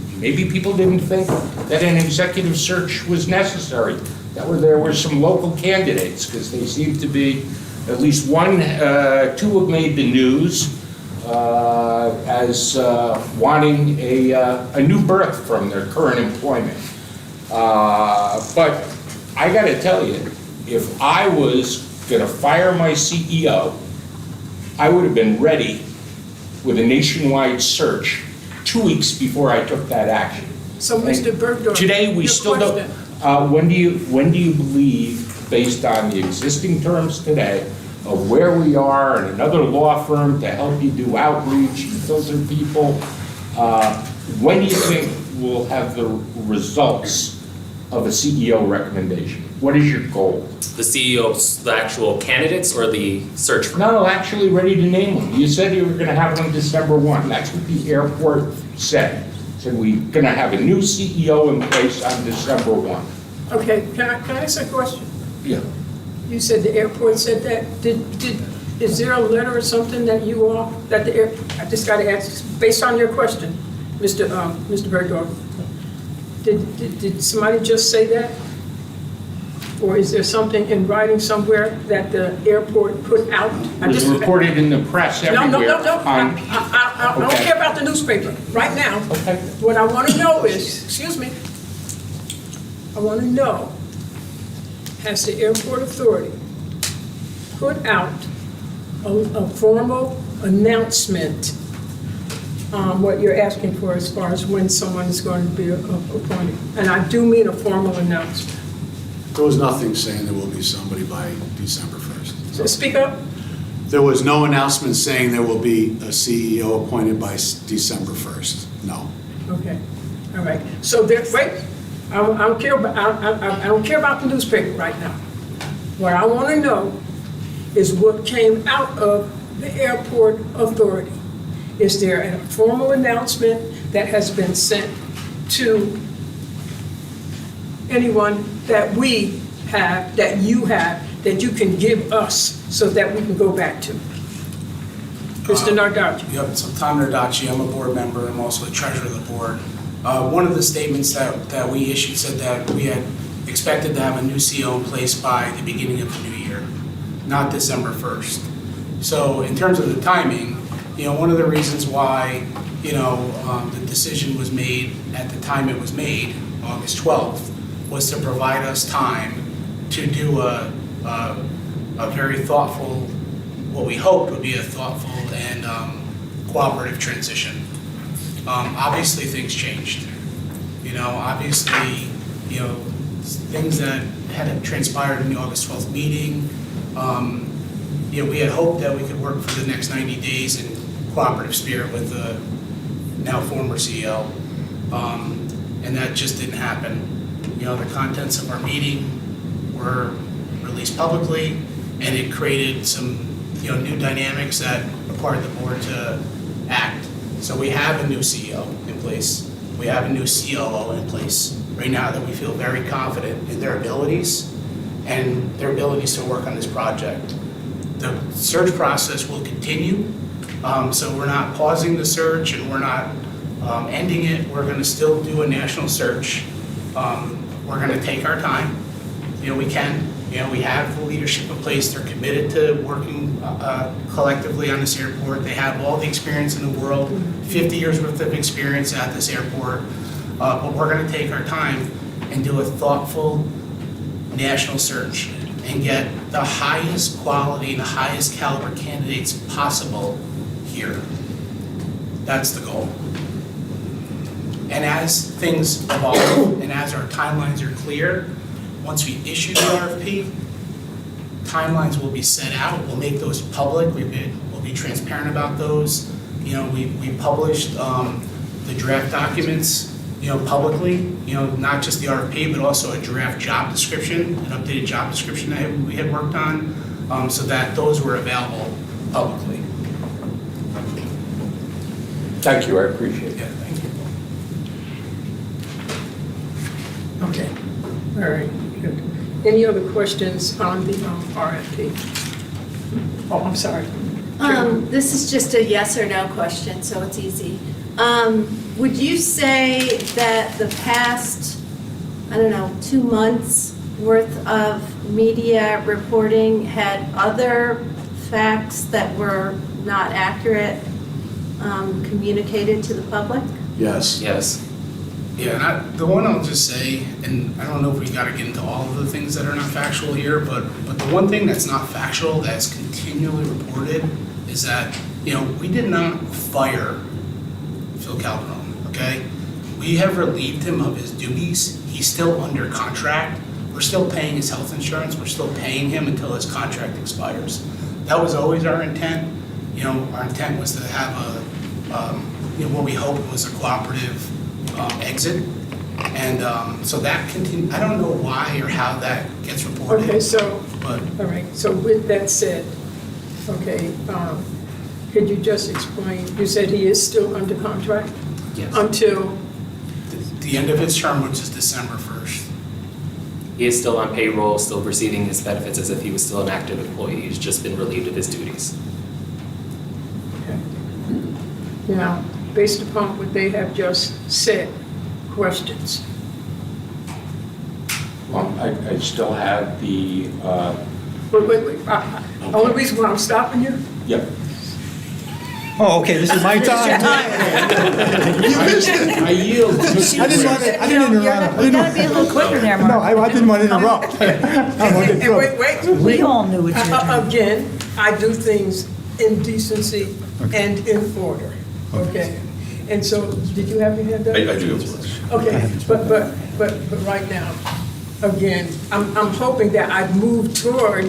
people didn't think that an executive search was necessary. There were some local candidates, because they seem to be, at least two have made the news as wanting a new birth from their current employment. But I got to tell you, if I was going to fire my CEO, I would have been ready with a nationwide search 2 weeks before I took that action. So, Mr. Bergdorf, today we still don't. When do you believe, based on the existing terms today, of where we are and another law firm to help you do outreach and filter people, when do you think we'll have the results of a CEO recommendation? What is your goal? The CEOs, the actual candidates or the search firm? No, actually ready to name them. You said you were gonna have them December 1. That's what the airport said. Said we're gonna have a new CEO in place on December 1. Okay, can I ask a question? Yeah. You said the airport said that. Is there a letter or something that you all, that the air, I just gotta ask, based on your question, Mr. Bergdorf, did somebody just say that? Or is there something in writing somewhere that the airport put out? It was reported in the press everywhere. No. on- I don't Okay. care about the newspaper right now. Okay. What I want to know is, excuse me, I want to know, has the airport authority put out a formal announcement on what you're asking for as far as when someone is going to be appointed? And I do mean a formal announcement. There was nothing saying there will be somebody by December 1st. So speak up. There was no announcement saying there will be a CEO appointed by December 1st. No. Okay, all right. So there, wait, I don't care about, I don't care about the newspaper right now. What I want to know is what came out of the airport authority. Is there a formal announcement that has been sent to anyone that we have, that you have, that you can give us so that we can go back to? Mr. Nardachi. Yep, so Tom Nardachi, I'm a board member, I'm also the treasurer of the board. One of the statements that we issued said that we had expected to have a new CEO in place by the beginning of the new year, not December 1st. So in terms of the timing, one of the reasons why, the decision was made at the time it was made, August 12th, was to provide us time to do a very thoughtful, what we hoped would be a thoughtful and cooperative transition. Obviously, things changed. Obviously, things that had transpired in the August 12th meeting. We had hoped that we could work for the next 90 days in cooperative spirit with the now former CEO, and that just didn't happen. The contents of our meeting were released publicly, and it created some, new dynamics that required the board to act. So we have a new CEO in place. We have a new COO in place right now that we feel very confident in their abilities and their abilities to work on this project. The search process will continue, so we're not pausing the search and we're not ending it. We're going to still do a national search. We're going to take our time. We can. We have the leadership in place. They're committed to working collectively on this airport. They have all the experience in the world, 50 years worth of experience at this airport. But we're going to take our time and do a thoughtful national search and get the highest quality and the highest caliber candidates possible here. That's the goal. And as things evolve and as our timelines are clear, once we issue the RFP, timelines will be set out. We'll make those public. We'll be transparent about those. We published the draft documents, publicly. Not just the RFP, but also a draft job description, an updated job description that we had worked on, so that those were available publicly. Thank you, I appreciate it. Yeah, thank you. Okay, all right, good. Any other questions on the RFP? Oh, I'm sorry. This is just a yes or no question, so it's easy. Would you say that the past, 2 months worth of media reporting had other facts that were not accurate communicated to the public? Yes. Yes. Yeah, and the one I'll just say, and I don't know if we got to get into all of the things that are not factual here, but the one thing that's not factual that's continually reported is that, we did not fire Phil Calderon, okay? We have relieved him of his duties. He's still under contract. We're still paying his health insurance. We're still paying him until his contract expires. That was always our intent. Our intent was to have what we hoped was a cooperative exit, And so that continue, I don't know why or how that gets reported. Okay, so, But all right, so with that said, okay, could you just explain, you said he is still under contract? Yes. Until, the end of his term, which is December 1st. He is still on payroll, still receiving his benefits as if he was still an active employee. He's just been relieved of his duties. now, based upon what they have just said, questions? Well, I still have the, Wait, only reason why I'm stopping you? yep. Oh, okay, this is my time. I yield. I didn't want to, I didn't interrupt. You gotta be a little quicker there, No, Mark. I didn't want to interrupt. And wait. We all knew it. Again, I do things in decency and in order, okay? And so, did you have your hand up? I do have one. Okay, but right now, again, I'm hoping that I've moved toward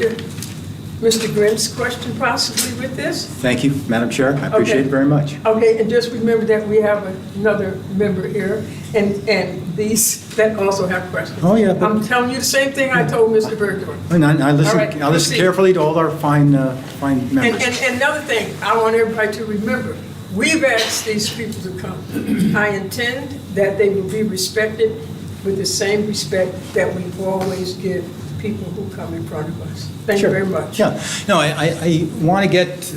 Mr. Grimm's question possibly with this. Thank you, Madam Chair, I appreciate it very much. Okay, and just remember that we have another member here, and these that also have questions. Oh, yeah, but- I'm telling you the same thing I told Mr. Bergeron. And I All listen, right, I'll listen proceed. carefully to all our fine members. And another thing, I want everybody to remember, we've asked these people to come. I intend that they will be respected with the same respect that we always give people who come in front of us. Thank you Sure. very much. Yeah, no, I want to get,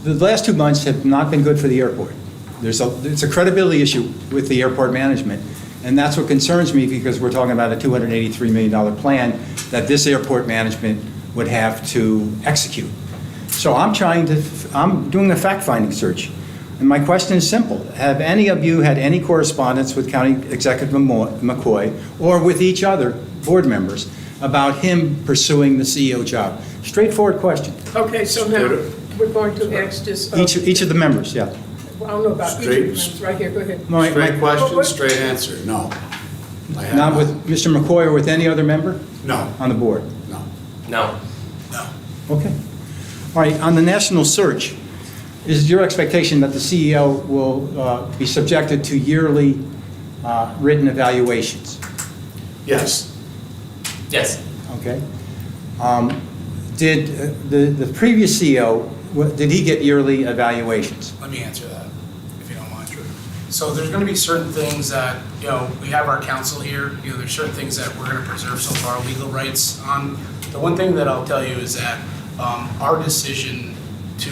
the last 2 months have not been good for the airport. It's a credibility issue with the airport management, and that's what concerns me, because we're talking about a $283 million plan that this airport management would have to execute. So I'm doing a fact-finding search, and my question is simple. Have any of you had any correspondence with County Executive McCoy or with each other board members about him pursuing the CEO job? Straightforward question. Okay, so now, we're going to ask this. Each of the members, yeah. Well, I don't know about each of the members, right here, go ahead. Straight question, straight answer, no. I have Not with Mr. McCoy or with any other member No, on the board? no. No. Okay. All right, on the national search, is it your expectation that the CEO will be subjected to yearly written evaluations? Yes, Yes. Okay. Did the previous CEO, did he get yearly evaluations? Let me answer that, if you don't mind. So there's going to be certain things that, we have our counsel here, there's certain things that we're going to preserve some of our legal rights on. The one thing that I'll tell you is that our decision to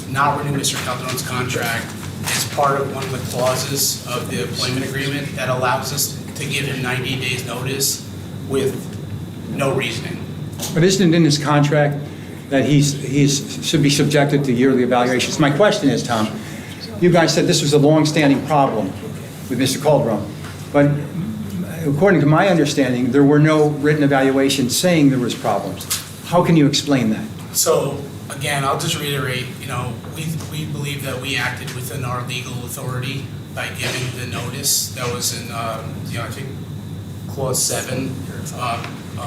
not renew Mr. Calderon's contract is part of one of the clauses of the employment agreement that allows us to give him 90 days notice with no reasoning. But isn't it in his contract that he should be subjected to yearly evaluations? My question is, Tom, you guys said this was a long-standing problem with Mr. Calderon, but according to my understanding, there were no written evaluations saying there was problems. How can you explain that? So, again, I'll just reiterate, we believe that we acted within our legal authority by giving the notice that was in, I think, clause 7,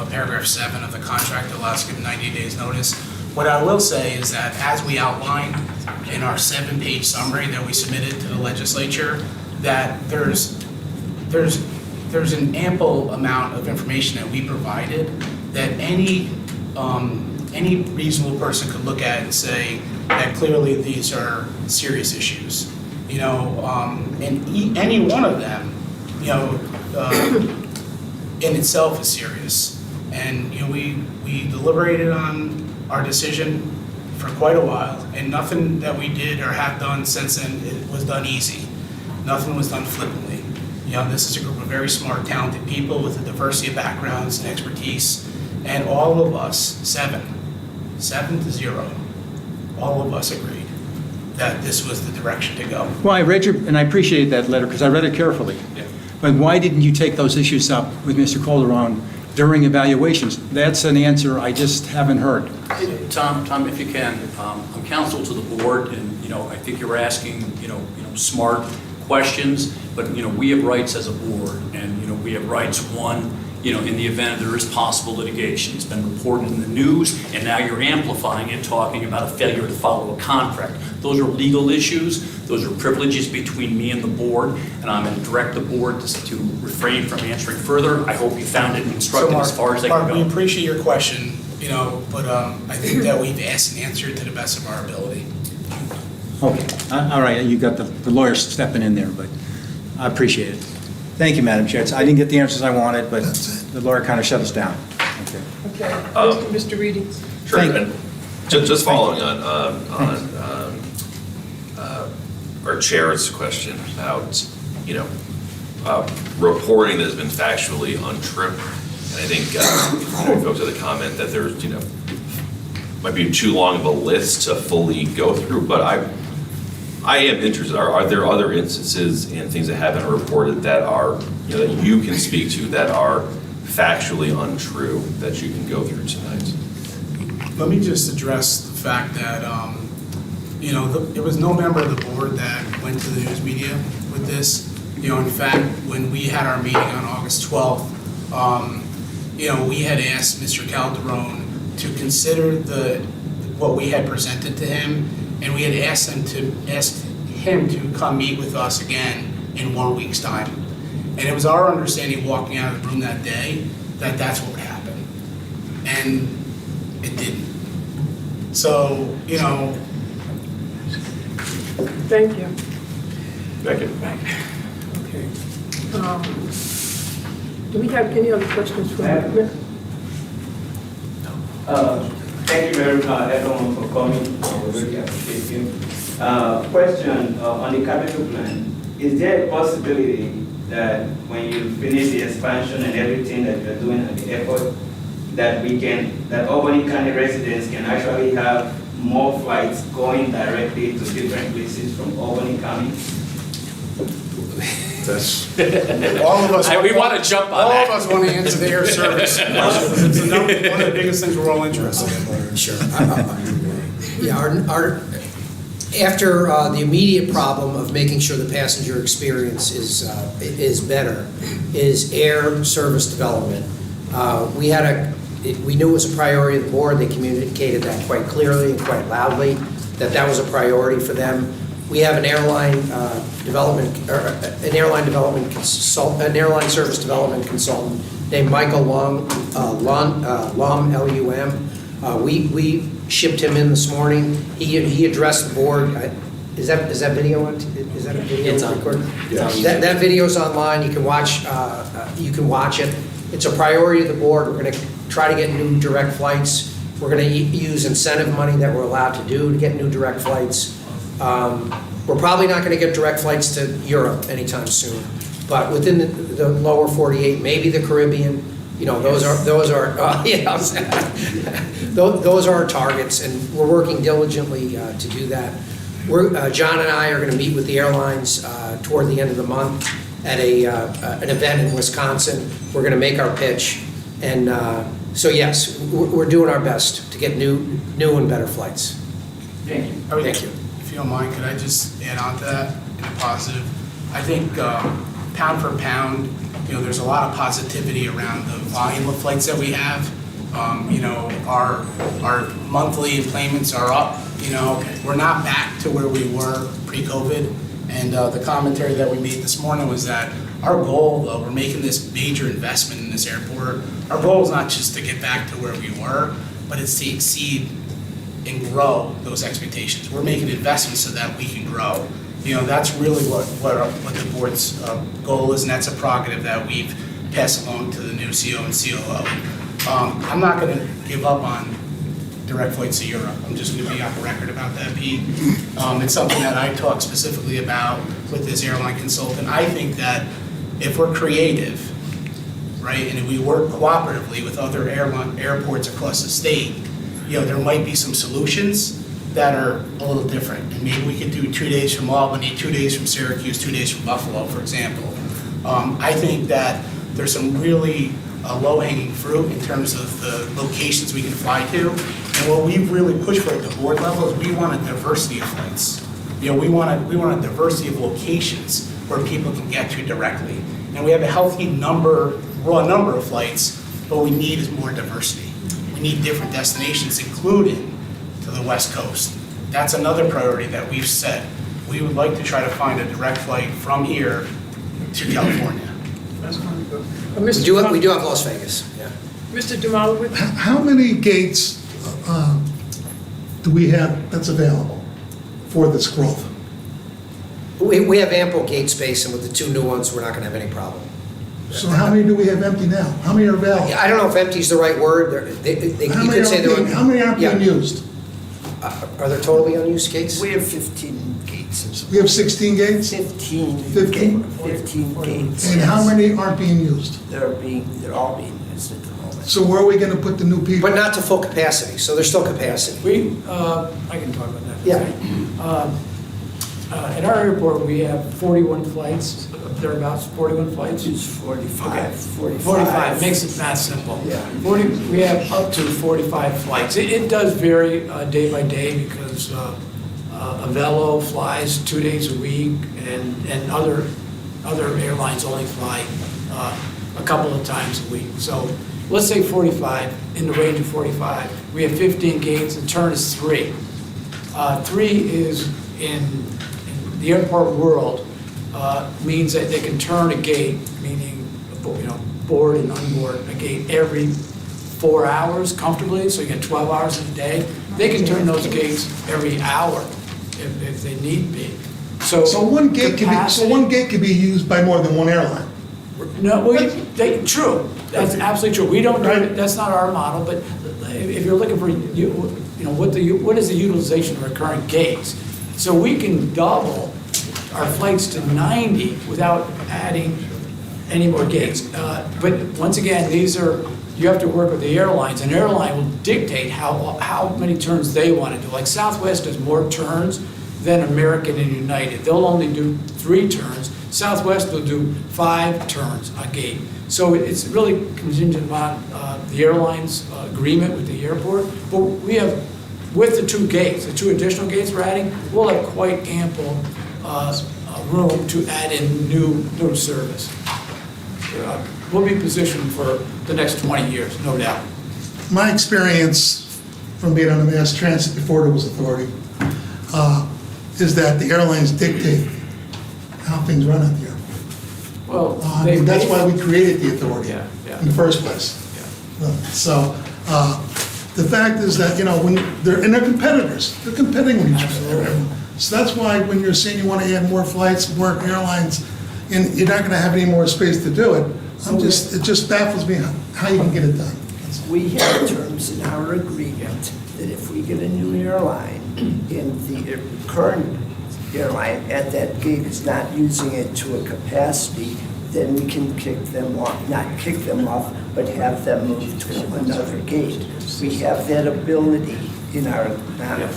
paragraph 7 of the contract that allows us to give 90 days notice. What I will say is that as we outlined in our 7-page summary that we submitted to the legislature, that there's an ample amount of information that we provided that any reasonable person could look at and say that clearly these are serious issues. And any one of them, in itself is serious. And, we deliberated on our decision for quite a while, and nothing that we did or have done since then was done easy. Nothing was done flippantly. This is a group of very smart, talented people with a diversity of backgrounds and expertise, and all of us, 7 to 0, all of us agreed that this was the direction to go. Well, I read and I appreciate that letter because I read it carefully. Yeah. But why didn't you take those issues up with Mr. Calderon during evaluations? That's an answer I just haven't heard. Tom, if you can, I'm counsel to the board, and, I think you're asking, smart questions, but, we have rights as a board, and, we have rights, one, in the event there is possible litigation. It's been reported in the news, and now you're amplifying it, talking about a failure to follow a contract. Those are legal issues. Those are privileges between me and the board, and I'm going to direct the board to refrain from answering further. I hope you found it instructive as far as I can Mark, go. we appreciate your question, but I think that we've asked and answered to the best of our ability. Okay, all right, you got the lawyer stepping in there, but I appreciate it. Thank you, Madam Chair. I didn't get the answers I wanted, but the lawyer kind of shut us down. Okay. Okay, Mr. Reedy. Sure, and just following on our chair's question about, reporting that has been factually untrue. And I think folks had a comment that there's, might be too long of a list to fully go through, but I am interested. Are there other instances and things that have been reported that are, that you can speak to that are factually untrue that you can go through tonight? Let me just address the fact that, there was no member of the board that went to the news media with this. In fact, when we had our meeting on August 12th, we had asked Mr. Calderon to consider what we had presented to him, and we had asked him to come meet with us again in 1 week's time. And it was our understanding walking out of the room that day that that's what would happen. And it didn't. So, Thank you. Thank you. Okay. Do we have any other questions for him? Thank you very much, everyone, for coming. We really appreciate you. Question on the capital plan. Is there a possibility that when you finish the expansion and everything that you're doing at the airport, that Albany County residents can actually have more flights going directly to different places from Albany County? That's all of us. We want to jump on all that. All of us want to answer the air service. It's one of the biggest things we're all interested in. Sure. After the immediate problem of making sure the passenger experience is better, is air service development. We knew it was a priority of the board. They communicated that quite clearly and quite loudly, that was a priority for them. We have an airline service development consultant named Michael Lum, L-U-M. We shipped him in this morning. He addressed the board. Is that video on? Is that a video? It's on. Recording? Yes. That video's online. You can watch. It. It's a priority of the board. We're going to try to get new direct flights. We're going to use incentive money that we're allowed to do to get new direct flights. We're probably not going to get direct flights to Europe anytime soon, but within the lower 48, maybe the Caribbean. Those are those are our targets, and we're working diligently to do that. John and I are going to meet with the airlines toward the end of the month at an event in Wisconsin. We're going to make our pitch, and so yes, we're doing our best to get new and better flights. Thank you. Thank you. If you don't mind, could I just add on to that in a positive? I think pound for pound, there's a lot of positivity around the volume of flights that we have. Our monthly enplanements are up. We're not back to where we were pre-COVID. And the commentary that we made this morning was that our goal, though, we're making this major investment in this airport. Our goal is not just to get back to where we were, but it's to exceed and grow those expectations. We're making investments so that we can grow. That's really what the board's goal is, and that's a prerogative that we've passed along to the new CO and COO. I'm not going to give up on direct flights to Europe. I'm just going to be on the record about that, Pete. It's something that I talked specifically about with this airline consultant. I think that if we're creative, right, and if we work cooperatively with other airports across the state, there might be some solutions that are a little different. And maybe we could do 2 days from Albany, 2 days from Syracuse, 2 days from Buffalo, for example. I think that there's some really low-hanging fruit in terms of the locations we can fly to. And what we really push for at the board level is we want a diversity of flights. We want a diversity of locations where people can get to directly. And we have a healthy number raw number of flights. What we need is more diversity. We need different destinations, including to the West Coast. That's another priority that we've set. We would like to try to find a direct flight from here to California. We do have Las Vegas, yeah. Mr. Demolowitz? How many gates do we have that's available for this growth? We have ample gate space, and with the 2 new ones, we're not gonna have any problem. So how many do we have empty now? How many are available? Yeah, I don't know if empty is the right word. How many aren't being used? Are there totally unused gates? We have 15 gates. We have 16 gates? 15 gates. And how many aren't being used? They're all being used at the moment. So where are we gonna put the new people? But not to full capacity, so there's still capacity. I can talk about that. Yeah. At our airport, we have 41 flights, thereabouts, 41 flights? It's 45. 45, makes it math simple. Yeah. We have up to 45 flights. It does vary day by day because Avello flies 2 days a week, and other airlines only fly a couple of times a week. So let's say 45, in the range of 45. We have 15 gates, the turn is 3. 3 is in the airport world, means that they can turn a gate, meaning, board and unboard a gate every 4 hours comfortably, so you get 12 hours in a day. They can turn those gates every hour if they need be. So one gate could be used by more than one airline. No, true. That's absolutely true. We don't do it. That's not our model. But if you're looking for, what is the utilization of our current gates? So we can double our flights to 90 without adding any more gates. But once again, you have to work with the airlines. An airline will dictate how many turns they want to do. Like Southwest does more turns than American and United. They'll only do 3 turns. Southwest will do 5 turns a gate. So it's really contingent on the airline's agreement with the airport. But we have, with the 2 gates, the 2 additional gates we're adding, we'll have quite ample room to add in new service. We'll be positioned for the next 20 years, no doubt. My experience from being on the mass transit before there was authority is that the airlines dictate how things run out there. Well, that's why we created the authority in the first place. So the fact is that, when they're competitors, they're competing with each other. So that's why when you're saying you want to add more flights, more airlines, and you're not going to have any more space to do it, it just baffles me how you can get it done. We have terms in our agreement that if we get a new airline and the current airline at that gate is not using it to a capacity, then we can kick them off, not kick them off, but have them move to another gate. We have that ability in our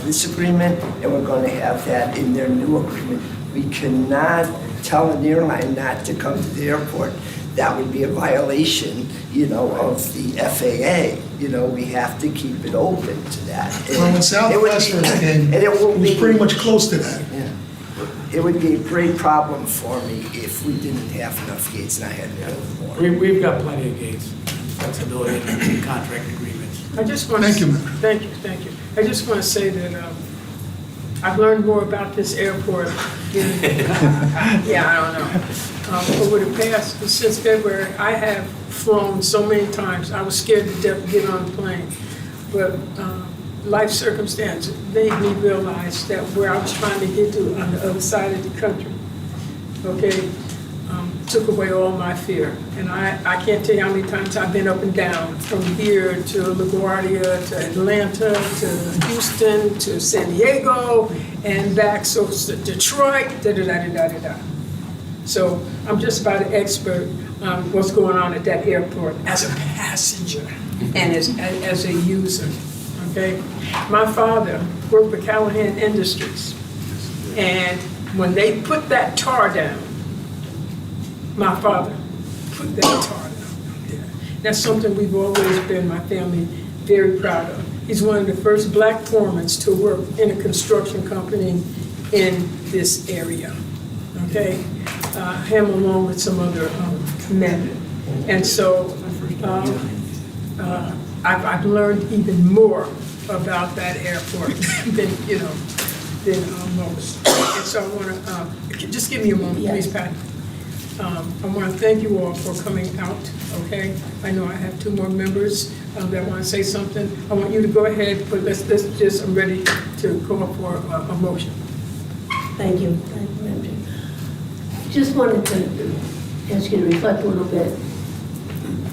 this agreement, and we're going to have that in their new agreement. We cannot tell an airline not to come to the airport. That would be a violation, of the FAA. We have to keep it open to that. Well, when Southwest first came, it was pretty much close to that. Yeah. It would be a great problem for me if we didn't have enough gates and I had to build more. We've got plenty of gates, flexibility in contract agreements. I just want to. Thank you, Thank you. I just want to say that I've learned more about this airport I don't know. Over the past, since February, I have flown so many times. I was scared to death to get on a plane. But life circumstances made me realize that where I was trying to get to on the other side of the country, took away all my fear. And I can't tell you how many times I've been up and down from here to LaGuardia, to Atlanta, to Houston, to San Diego, and back, so Detroit, da-da-da-da-da-da. So I'm just about an expert on what's going on at that airport as a passenger and as a user, My father worked for Callahan Industries, and when they put that tar down, my father put that tar down there. That's something we've always been, my family, very proud of. He's one of the first black foremen to work in a construction company in this area, Him along with some other men. And so I've learned even more about that airport than, than most. And so I want to, just give me a moment, please, Pat. I want to thank you all for coming out, okay? I know I have 2 more members that want to say something. I want you to go ahead, but let's just, I'm ready to call for a motion. Thank you. Thank you, Madam Chair. Just wanted to ask you to reflect a little bit.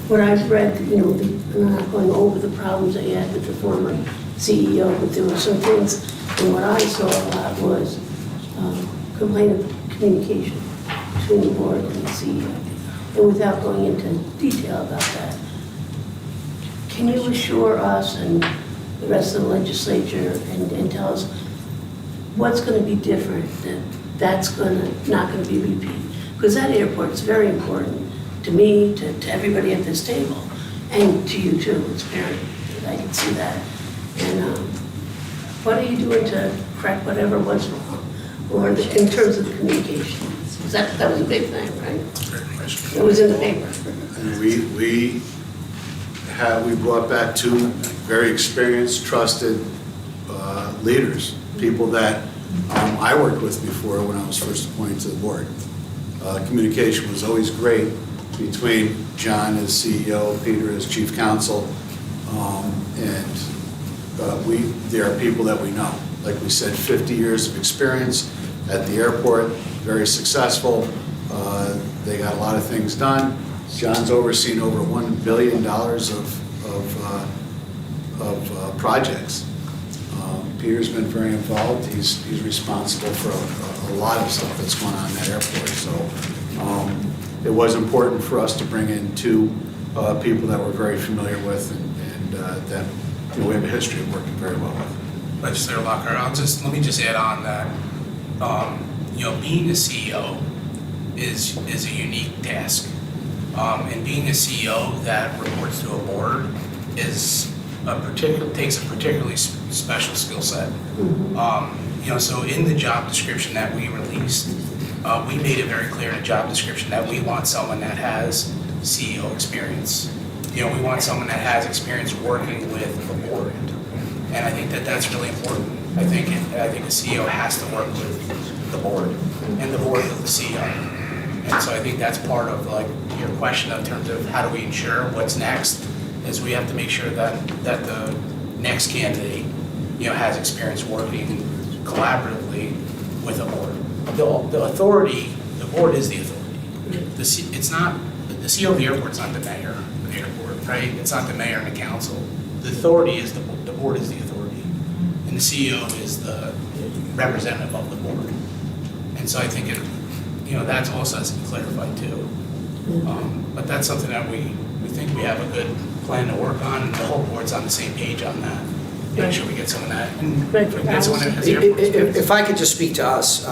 What I've read, I'm not going over the problems that you had with the former CEO, but there were some things, and what I saw a lot was complaint of communication between the board and the CEO. And without going into detail about that, can you assure us and the rest of the legislature and tell us what's going to be different, that's not going to be repeated? Because that airport is very important to me, to everybody at this table, and to you too, it's apparent that I can see that. And what are you doing to correct whatever was wrong, or in terms of the communication? That was a big thing, right? It was in the paper. And we brought back 2 very experienced, trusted leaders, people that I worked with before when I was first appointed to the board. Communication was always great between John as CEO, Peter as chief counsel, and they are people that we know. Like we said, 50 years of experience at the airport, very successful. They got a lot of things done. John's overseen over $1 billion of projects. Peter's been very involved. He's responsible for a lot of stuff that's going on in that airport. So it was important for us to bring in 2 people that we're very familiar with and that we have a history of working very well with. Legislator Lockhart, let me just add on that, being a CEO is a unique task. And being a CEO that reports to a board takes a particularly special skill set. So in the job description that we released, we made it very clear in the job description that we want someone that has CEO experience. We want someone that has experience working with the board. And I think that that's really important. I think a CEO has to work with the board and the board with the CEO. And so I think that's part of your question in terms of how do we ensure what's next, is we have to make sure that the next candidate, has experience working collaboratively with the board. The authority, the board is the authority. The CEO of the airport's not the mayor of the airport, right? It's not the mayor and the council. The authority is the board is the authority, and the CEO is the representative of the board. And so I think that also has to be clarified too. But that's something that we think we have a good plan to work on, and the whole board's on the same page on that. Make sure we get some of that. And get someone that has airport experience. If I could just speak to us,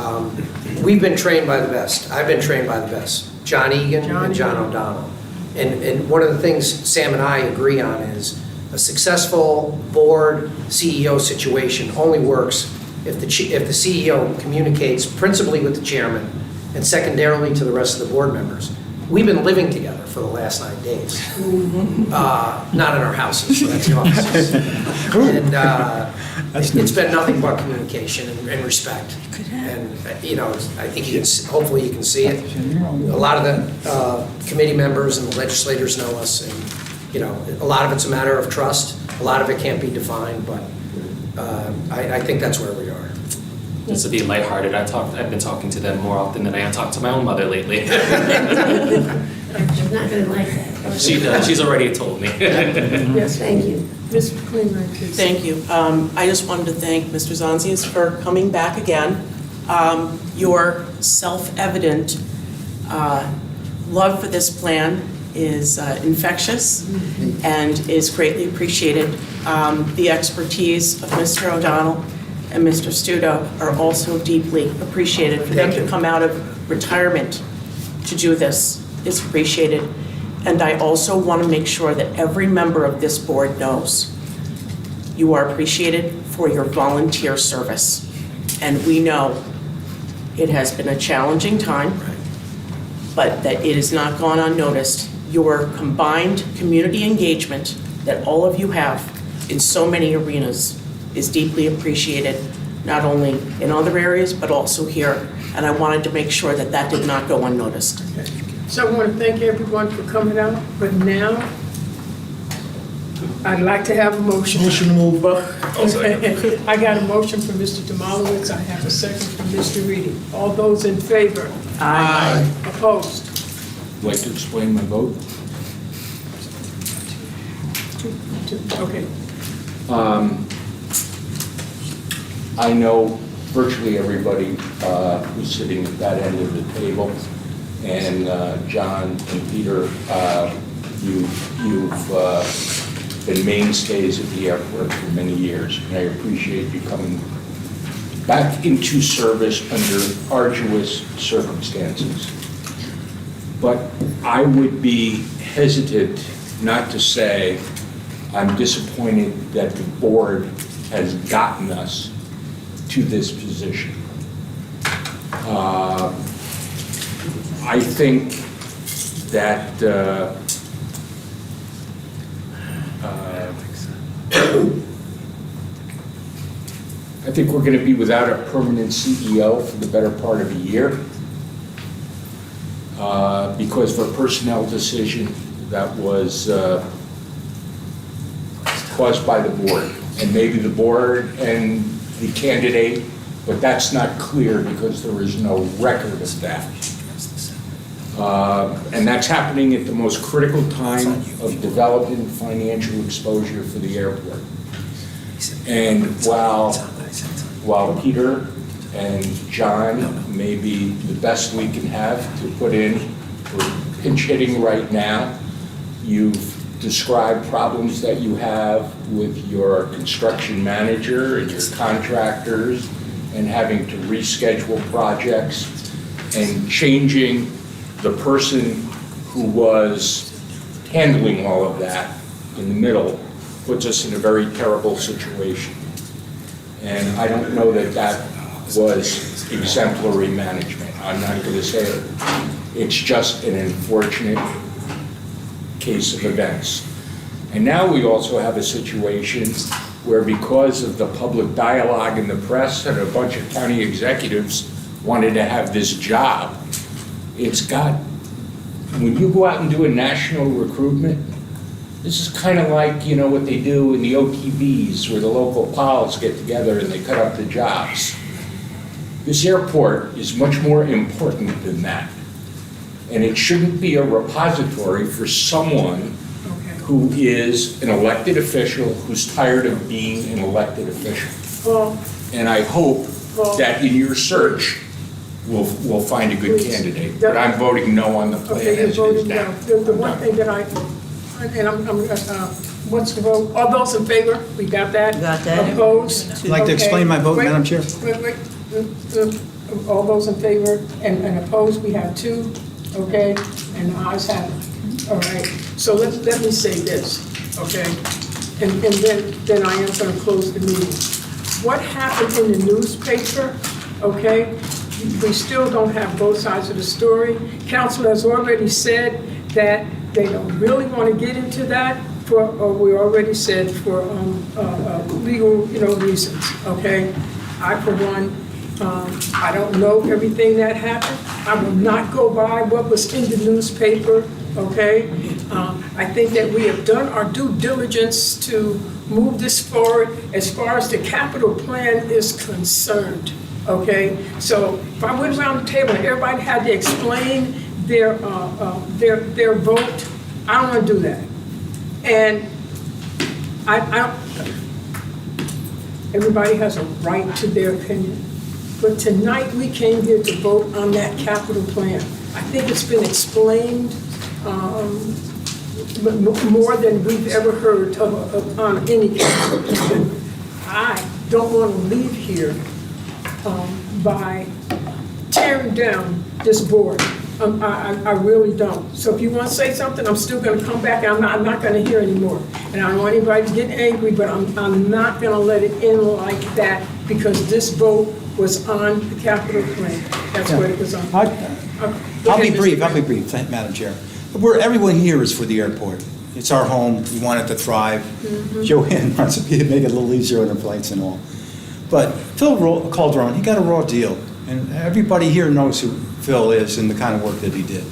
we've been trained by the best. I've been trained by the best. John Egan and John O'Donnell. And one of the things Sam and I agree on is a successful board CEO situation only works if the CEO communicates principally with the chairman and secondarily to the rest of the board members. We've been living together for the last 9 days. Not in our houses, but at the offices. And it's been nothing but communication and respect. And, I think hopefully you can see it. A lot of the committee members and the legislators know us. And, a lot of it's a matter of trust. A lot of it can't be defined, but I think that's where we are. Just to be lighthearted, I've been talking to them more often than I have talked to my own mother lately. She's not going to like that. She does. She's already told me. Yes, thank you. Ms. McLean, please. Thank you. I just wanted to thank Mr. Zonzius for coming back again. Your self-evident love for this plan is infectious and is greatly appreciated. The expertise of Mr. O'Donnell and Mr. Studo are also deeply appreciated. For them to come out of retirement to do this is appreciated. And I also want to make sure that every member of this board knows you are appreciated for your volunteer service. And we know it has been a challenging time, but that it has not gone unnoticed your combined community engagement that all of you have in so many arenas is deeply appreciated, not only in other areas, but also here. And I wanted to make sure that that did not go unnoticed. So I want to thank everyone for coming out, but now I'd like to have a motion. Motion to move. I got a motion from Mr. Demolowitz, I have a second from Mr. Reedy. All those in favor? Aye. Opposed? Like to explain my vote? Okay. I know virtually everybody who's sitting at that end of the table, and John and Peter, you've been mainstays at the airport for many years, and I appreciate you coming back into service under arduous circumstances. But I would be hesitant not to say I'm disappointed that the board has gotten us to this position. I think that I think we're going to be without a permanent CEO for the better part of a year because of a personnel decision that was caused by the board. And maybe the board and the candidate, but that's not clear because there is no record of that. And that's happening at the most critical time of development and financial exposure for the airport. And while Peter and John may be the best we can have to put in for pinch hitting right now, you've described problems that you have with your construction manager and your contractors and having to reschedule projects and changing the person who was handling all of that in the middle puts us in a very terrible situation. And I don't know that that was exemplary management. I'm not going to say it. It's just an unfortunate case of events. And now we also have a situation where because of the public dialogue in the press and a bunch of county executives wanted to have this job, it's got, when you go out and do a national recruitment, this is kind of like, you know, what they do in the OTBs where the local pals get together and they cut up the jobs. This airport is much more important than that. And it shouldn't be a repository for someone who is an elected official who's tired of being an elected official. And I hope that in your search, we'll find a good candidate. But I'm voting no on the plan Okay, you're as it is voting now. no. The one thing that what's the vote? All those in favor? We got that? Got that. Opposed? I'd like to explain my vote, Wait, Madam Chair. Wait. All those in favor and opposed, we have 2, okay? And the ayes have it. All right, so let me say this, okay? And then I am going to close the meeting. What happened in the newspaper, okay? We still don't have both sides of the story. Council has already said that they don't really want to get into that or we already said for legal, reasons, okay? I, for one, I don't know everything that happened. I will not go by what was in the newspaper, okay? I think that we have done our due diligence to move this forward as far as the capital plan is concerned, okay? So if I went around the table and everybody had to explain their vote, I don't want to do that. And everybody has a right to their opinion. But tonight, we came here to vote on that capital plan. I think it's been explained more than we've ever heard on any capital plan. I don't want to leave here by tearing down this board. I really don't. So if you want to say something, I'm still going to come back. I'm not going to hear anymore. And I don't want anybody to get angry, but I'm not going to let it end like that because this vote was on the capital plan. That's what it was on. I'll be brief, Madam Chair. everyone here is for the airport. It's our home, we want it to thrive. Joanne wants to make it a little easier on the flights and all. But Phil Calderon, he got a raw deal, and everybody here knows who Phil is and the kind of work that he did.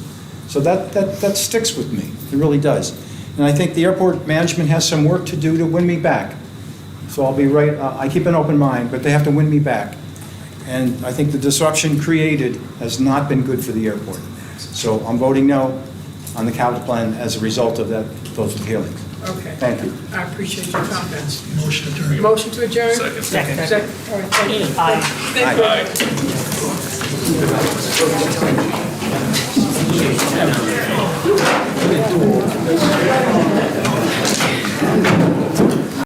So that sticks with me, it really does. And I think the airport management has some work to do to win me back. So I'll be right, I keep an open mind, but they have to win me back. And I think the disruption created has not been good for the airport. So I'm voting no on the capital plan as a result of those hearings. Okay. Thank you. I appreciate your comments. Motion adjourned. Motion to adjourn? Second. Second. All right, thank you. Aye.